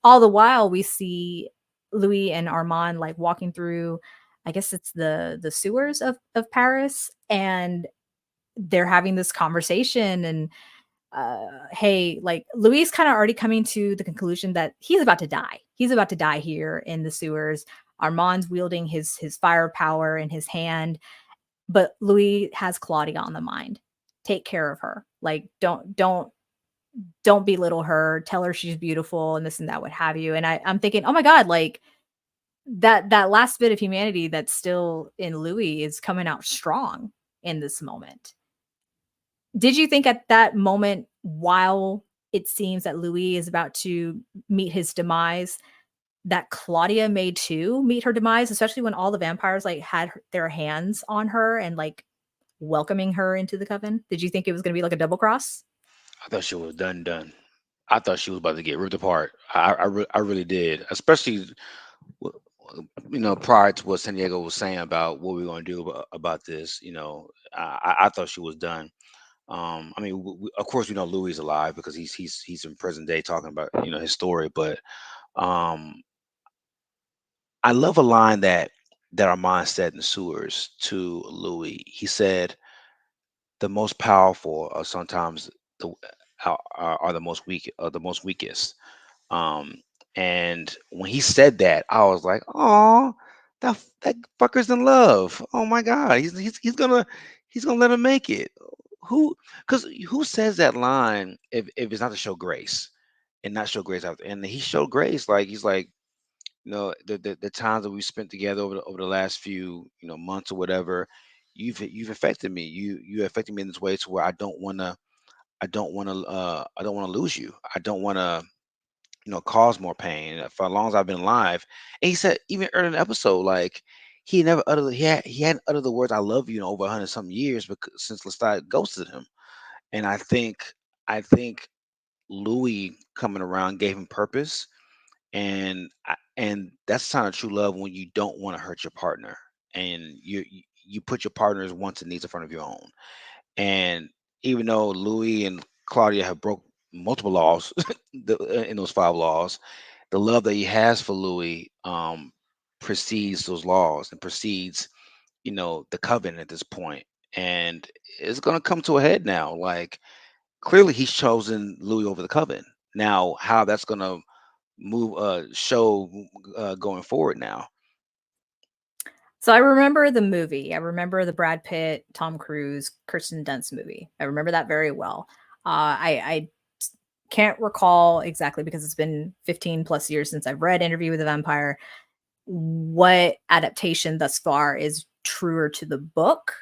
All the while, we see Louis and Armand like walking through, I guess it's the sewers of Paris, and they're having this conversation. And hey, like Louis kind of already coming to the conclusion that he's about to die. He's about to die here in the sewers. Armand's wielding his firepower in his hand, but Louis has Claudia on the mind. Take care of her. Like don't belittle her. Tell her she's beautiful and this and that, what have you. And I'm thinking, oh my god, like that last bit of humanity that's still in Louis is coming out strong in this moment. Did you think at that moment, while it seems that Louis is about to meet his demise, that Claudia may too meet her demise, especially when all the vampires like had their hands on her and like welcoming her into the coven? Did you think it was going to be like a double cross? I thought she was done. I thought she was about to get ripped apart. I really did, especially w- prior to what San Diego was saying about what we are going to do about this. I thought she was done. I mean, of course, we know Louis is alive because he's in present day talking about his story. But um, I love a line that Armand said in the sewers to Louis. He said, "The most powerful are sometimes the are the most weakest." Um, and when he said that, I was like, "Oh, that fucker's in love. Oh my God, he's gonna let him make it. Who? Because who says that line if it's not to show grace and not show grace after? And he showed grace. Like he's like, the times that we spent together over the last few months or whatever. you've affected me. You affected me in this way to where I don't want to lose you. I don't want to, cause more pain for as long as I've been alive. And he said even earlier in the episode, like he hadn't uttered the words "I love you" in over 100 some years because since Lestat ghosted him. And I think Louis coming around gave him purpose, and that's a sign of true love when you don't want to hurt your partner, and you put your partner's wants and needs in front of your own. And even though Louis and Claudia have broke multiple laws in those 5 laws, the love that he has for Louis precedes those laws and precedes, the coven at this point. And it's gonna come to a head now. Like clearly he's chosen Louis over the coven. Now, how that's gonna move show going forward now. So I remember the movie. I remember the Brad Pitt, Tom Cruise, Kirsten Dunst movie. I remember that very well. I can't recall exactly because it's been 15 plus years since I've read Interview with the Vampire. What adaptation thus far is truer to the book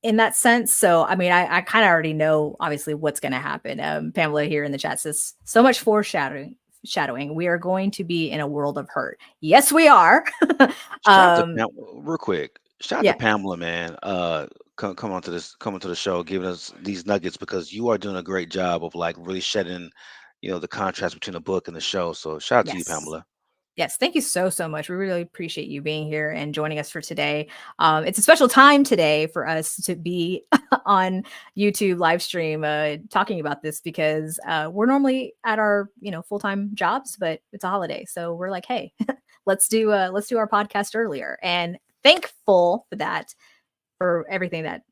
in that sense? So, I mean, I kind of already know, obviously, what's going to happen. Pamela here in the chat says, so much foreshadowing. Shadowing. We are going to be in a world of hurt. Yes, we are. Shout out to um, real quick. Shout out to yeah, Pamela, man. Come onto the show, giving us these nuggets because you are doing a great job of like really shedding, the contrast between the book and the show. So shout out to you, yes. Pamela. Yes, thank you so, so much. We really appreciate you being here and joining us for today. It's a special time today for us to be on YouTube live stream talking about this because we're normally at our full-time jobs, but it's a holiday, so we're like, hey, let's do our podcast earlier. And thankful for that, for everything that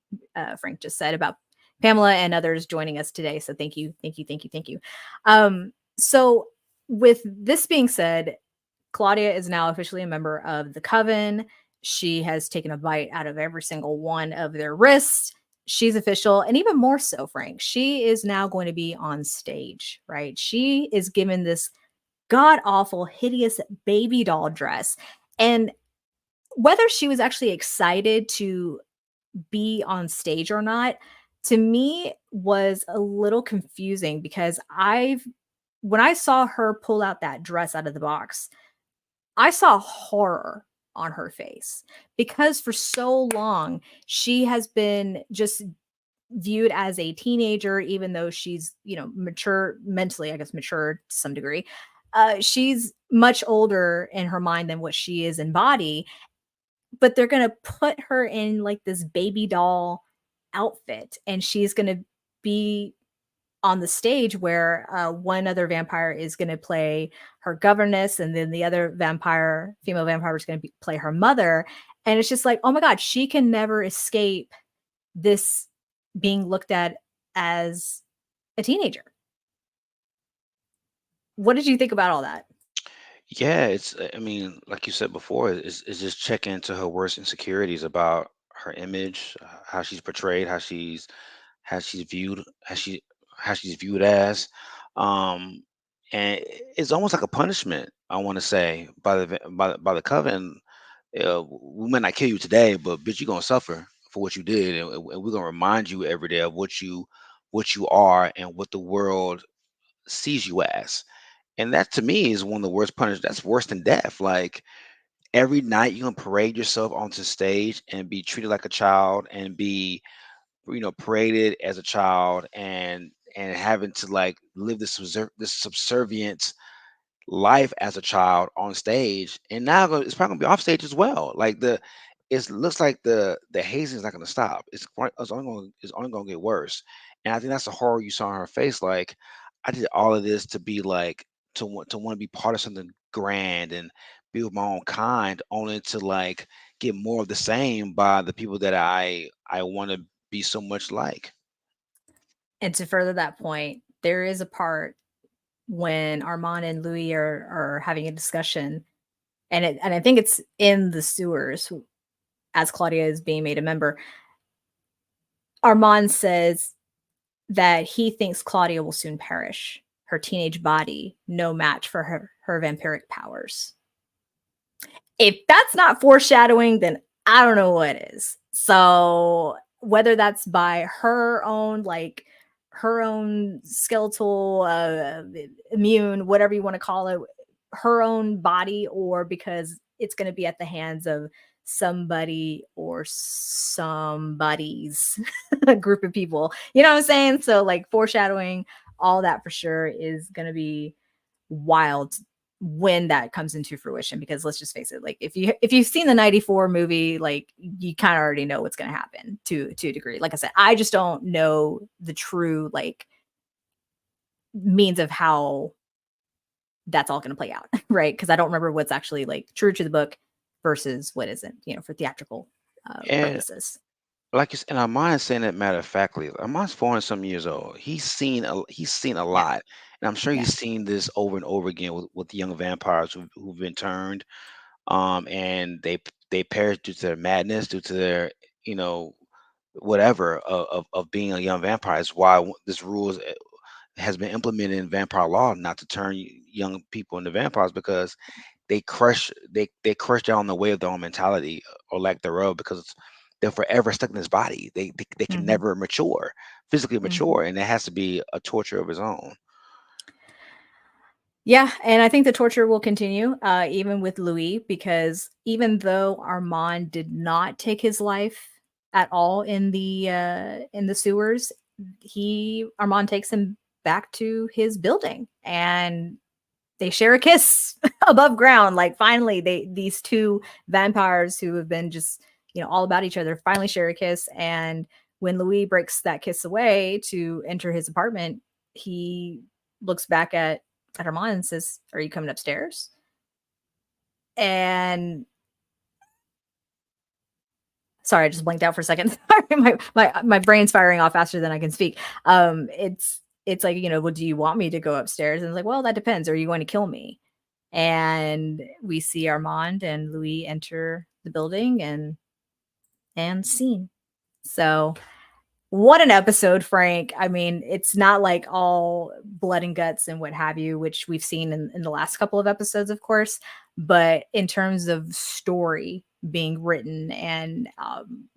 Frank just said about Pamela and others joining us today. So thank you, thank you, thank you, thank you. So with this being said, Claudia is now officially a member of the coven. She has taken a bite out of every single one of their wrists. She's official. And even more so, Frank, she is now going to be on stage, right? She is given this god awful, hideous baby doll dress. And whether she was actually excited to be on stage or not, to me was a little confusing because when I saw her pull out that dress out of the box, I saw horror on her face because for so long she has been just viewed as a teenager, even though she's, mature mentally, I guess mature to some degree. She's much older in her mind than what she is in body, but they're going to put her in like this baby doll outfit and she's going to be on the stage where one other vampire is going to play her governess and then the other female vampire is going to play her mother. And it's just like, oh my God, she can never escape this being looked at as a teenager. What did you think about all that? Yeah, I mean, like you said before, it's just checking into her worst insecurities about her image, how she's portrayed, how she's viewed, how she's viewed as, um, and it's almost like a punishment. I want to say by the coven. We might not kill you today, but bitch, you're gonna suffer for what you did, and we're gonna remind you every day of what you are and what the world sees you as. And that to me is one of the worst punishments. That's worse than death. Like every night you're gonna parade yourself onto stage and be treated like a child and be, paraded as a child and having to like live this subservient life as a child on stage, and now it's probably gonna be off stage as well. Like it looks like the hazing is not gonna stop. It's only gonna get worse. And I think that's the horror you saw on her face. Like I did all of this to be like to want to be part of something grand and be with my own kind, only to like get more of the same by the people that I want to be so much like. And to further that point, there is a part when Armand and Louis are having a discussion, and I think it's in the sewers as Claudia is being made a member. Armand says that he thinks Claudia will soon perish. Her teenage body, no match for her vampiric powers. If that's not foreshadowing, then I don't know what is. So whether that's by her own her own skeletal immune, whatever you want to call it, her own body, or because it's going to be at the hands of somebody or somebody's group of people. You know what I'm saying? So like foreshadowing, all that for sure is going to be wild when that comes into fruition, because let's just face it, like if you've seen the 94 movie, like you kind of already know what's going to happen to a degree. Like I said, I just don't know the true like means of how that's all going to play out right, because I don't remember what's actually like true to the book versus what isn't, for theatrical And purposes. like you said, and Armand saying that matter of factly. Armand's 400 some years old. He's seen a Yeah, lot, and I'm sure yeah. he's seen this over and over again with young vampires who've been turned, and they perish due to their madness, due to their you know whatever of being a young vampire. Is why this rule has been implemented in vampire law not to turn young people into vampires, because they crush down the way of their own mentality or lack thereof, because they're forever stuck in this body. They can Hmm. never mature, physically Hmm. mature, and it has to be a torture of its own. Yeah, and I think the torture will continue, even with Louis, because even though Armand did not take his life at all in the sewers, he Armand takes him back to his building, and they share a kiss above ground. Like finally, these two vampires who have been just all about each other finally share a kiss, and when Louis breaks that kiss away to enter his apartment, he looks back at Armand and says, "Are you coming upstairs?" And sorry, I just blanked out for a second. Sorry, my brain's firing off faster than I can speak. It's like, well, do you want me to go upstairs? And it's like, well, that depends. Are you going to kill me? And we see Armand and Louis enter the building, and scene. So what an episode, Frank. I mean, it's not like all blood and guts and what have you, which we've seen in the last couple of episodes, of course. But in terms of story being written, and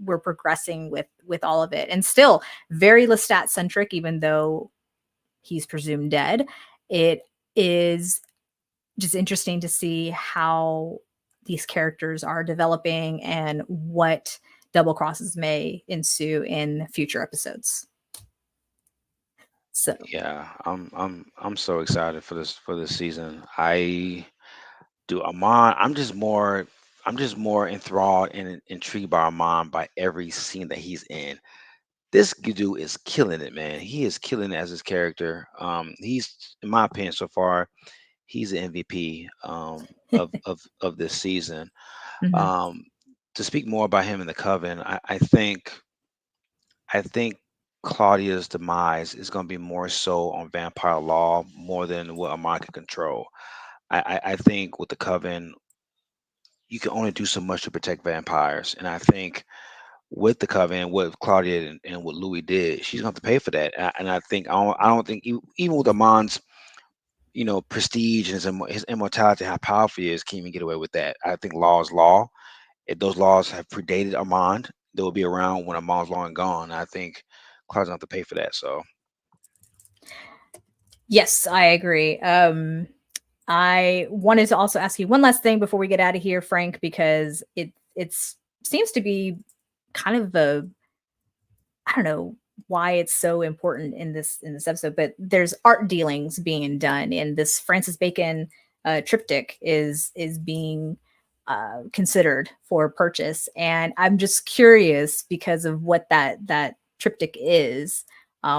we're progressing with all of it, and still very Lestat centric, even though he's presumed dead. It is just interesting to see how these characters are developing and what double crosses may ensue in future episodes. So, Yeah, I'm so excited for this season. I do Armand. I'm just more enthralled and intrigued by Armand by every scene that he's in. This dude is killing it, man. He is killing it as his character. He's, in my opinion, so far, he's the MVP of this season. mhm. Um, to speak more about him in the Coven, I think Claudia's demise is going to be more so on vampire law more than what Amon can control. I think with the Coven, you can only do so much to protect vampires, and I think with the Coven, what Claudia and what Louis did, she's going to have to pay for that. And I think I don't think even with Amon's prestige and his immortality, how powerful he is, can even get away with that. I think law is law. If those laws have predated Armand, they will be around when Armand's long gone. I think Claudia's going to have to pay for that. So Yes, I agree. I wanted to also ask you one last thing before we get out of here, Frank, because it's seems to be kind of a, I don't know why it's so important in this episode, but there's art dealings being done, and this Francis Bacon triptych is being considered for purchase, and I'm just curious because of what that triptych is.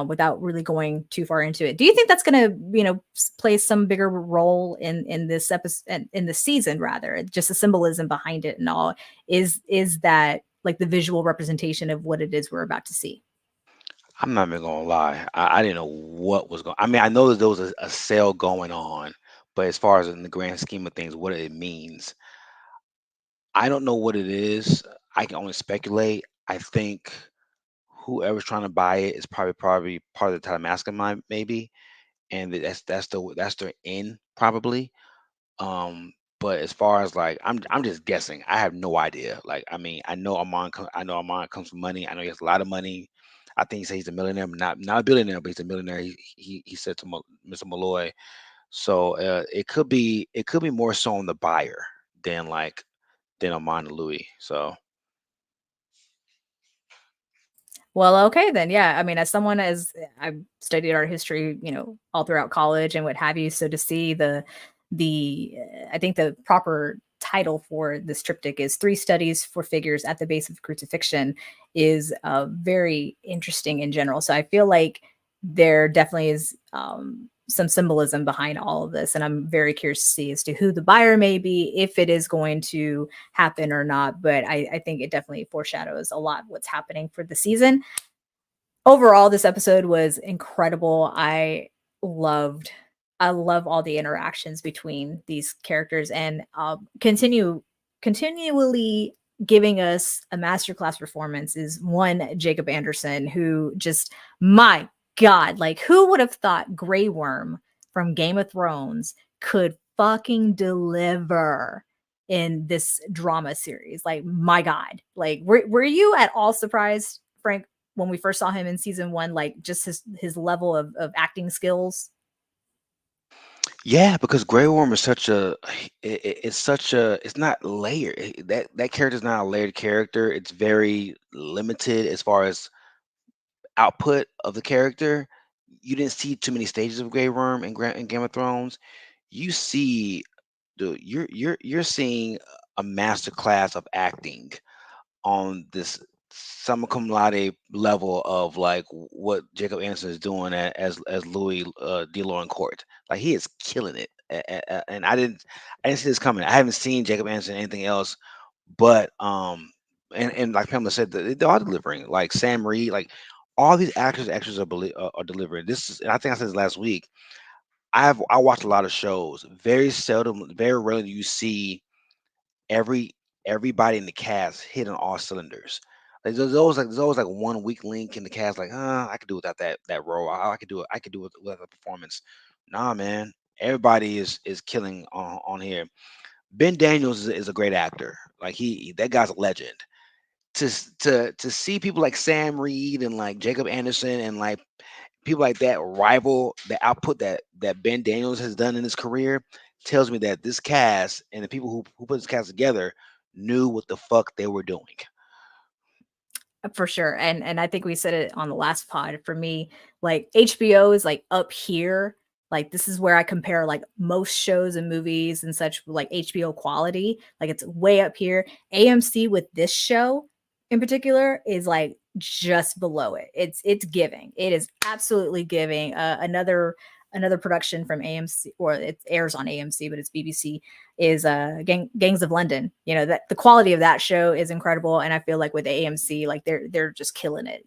Without really going too far into it, do you think that's going to play some bigger role in this episode, in this season, rather just the symbolism behind it and all? Is that like the visual representation of what it is we're about to see? I'm not even gonna lie. I didn't know what was going. I mean, I know that there was a sale going on, but as far as in the grand scheme of things, what it means, I don't know what it is. I can only speculate. I think whoever's trying to buy it is probably part of the Talamasca mine, maybe, and that's their in probably. But as far as like, I'm just guessing. I have no idea. Like, I mean, I know Armand comes from money. I know he has a lot of money. I think he said he's a millionaire, not a billionaire, but he's a millionaire. He said to Mr. Malloy. So it could be more so on the buyer than than Armand and Louis. So Well, okay then. Yeah. I mean, as someone as I've studied art history, all throughout college and what have you. So to see I think the proper title for this triptych is Three Studies for Figures at the Base of Crucifixion is very interesting in general. So I feel like there definitely is some symbolism behind all of this. And I'm very curious to see as to who the buyer may be, if it is going to happen or not. But I think it definitely foreshadows a lot what's happening for the season. Overall, this episode was incredible. Loved I love all the interactions between these characters and continually giving us a masterclass performance is one Jacob Anderson, who just, my God, like who would have thought Grey Worm from Game of Thrones could fucking deliver in this drama series? Like, my God. Like, were you at all surprised, Frank, when we first saw him in season one, like just his level of acting skills? yeah, because Grey Worm is it's such a, it's not layered. That character is not a layered character. It's very limited as far as output of the character. You didn't see too many stages of Grey Worm in Game of Thrones. You see, dude, you're seeing a master class of acting on this summa cum laude level of like what Jacob Anderson is doing as Louis D'Lo in court. Like, he is killing it. And I didn't see this coming. I haven't seen Jacob Anderson in anything else, but and like Pamela said, they're all delivering. Like Sam Reed, like all these actors are delivering. This is, and I think I said this last week. I watch a lot of shows. Very seldom, very rarely do you see every everybody in the cast hitting all cylinders. Like, there's always like one weak link in the cast. Like, I could do without that role. I could do it. I could do it without the performance. Nah, man. Everybody is killing on here. Ben Daniels is a great actor. Like, that guy's a legend. To see people like Sam Reed and like Jacob Anderson and like people like that rival the output that Ben Daniels has done in his career tells me that this cast and the people who put this cast together knew what the fuck they were doing. For sure. And I think we said it on the last pod. For me, like HBO is like up here. Like, this is where I compare like most shows and movies and such, like HBO quality. Like, it's way up here. AMC with this show in particular is like just below it. It's giving. It is absolutely giving. Another production from AMC, or it airs on AMC, but it's BBC, is Gangs of London. That the quality of that show is incredible, and I feel like with AMC, like they're just killing it.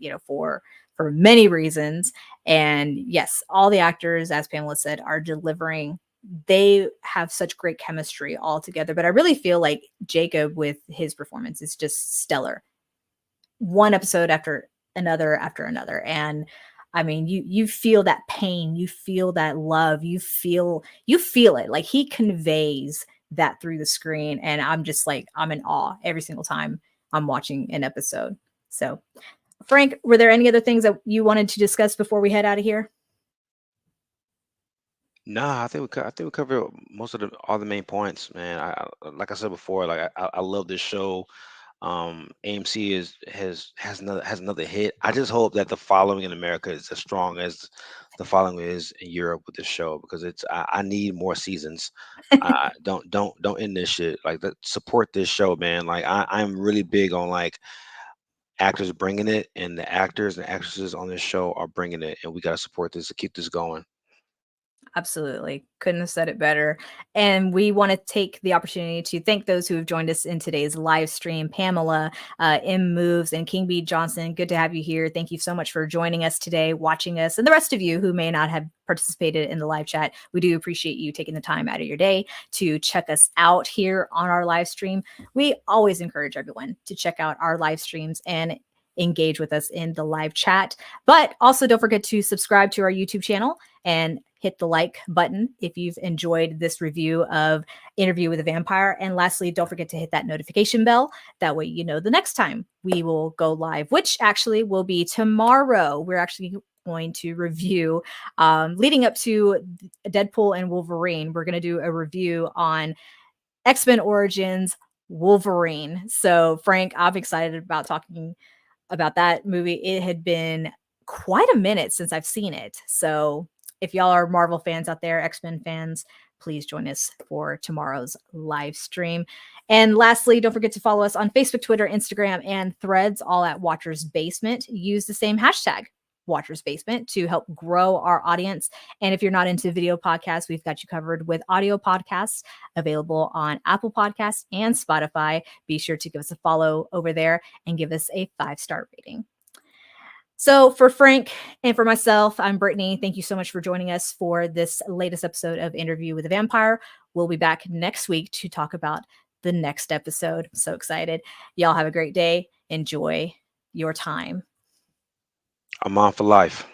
For many reasons. And yes, all the actors, as Pamela said, are delivering. They have such great chemistry all together. But I really feel like Jacob, with his performance, is just stellar. One episode after another. And I mean, you feel that pain, you feel that love, you feel it. Like, he conveys that through the screen, and I'm just like, I'm in awe every single time I'm watching an episode. So, Frank, were there any other things that you wanted to discuss before we head out of here? Nah, I think we covered most of all the main points, man. Like I said before, like I love this show. AMC has another hit. I just hope that the following in America is as strong as the following is in Europe with this show, because I need more seasons. Don't end this shit. Like, support this show, man. Like, I'm really big on like actors bringing it, and the actors and actresses on this show are bringing it, and we gotta support this to keep this going. Absolutely. Couldn't have said it better. And we want to take the opportunity to thank those who have joined us in today's live stream. Pamela, M Moves, and King B Johnson. Good to have you here. Thank you so much for joining us today, watching us, and the rest of you who may not have participated in the live chat. We do appreciate you taking the time out of your day to check us out here on our live stream. We always encourage everyone to check out our live streams and engage with us in the live chat. But also, don't forget to subscribe to our YouTube channel and hit the like button if you've enjoyed this review of Interview with a Vampire. And lastly, don't forget to hit that notification bell. That way, you know the next time we will go live, which actually will be tomorrow. We're actually going to review, leading up to Deadpool and Wolverine, we're going to do a review on X-Men Origins Wolverine. So, Frank, I'm excited about talking about that movie. It had been quite a minute since I've seen it. So, if y'all are Marvel fans out there, X-Men fans, please join us for tomorrow's live stream. And lastly, don't forget to follow us on Facebook, Twitter, Instagram, and Threads, all at Watchers Basement. Use the same hashtag, Watchers Basement, to help grow our audience. And if you're not into video podcasts, we've got you covered with audio podcasts available on Apple Podcasts and Spotify. Be sure to give us a follow over there and give us a 5-star rating. So for Frank and for myself, I'm Brittany. Thank you so much for joining us for this latest episode of Interview with a Vampire. We'll be back next week to talk about the next episode. I'm so excited. Y'all have a great day. Enjoy your time. I'm on for life.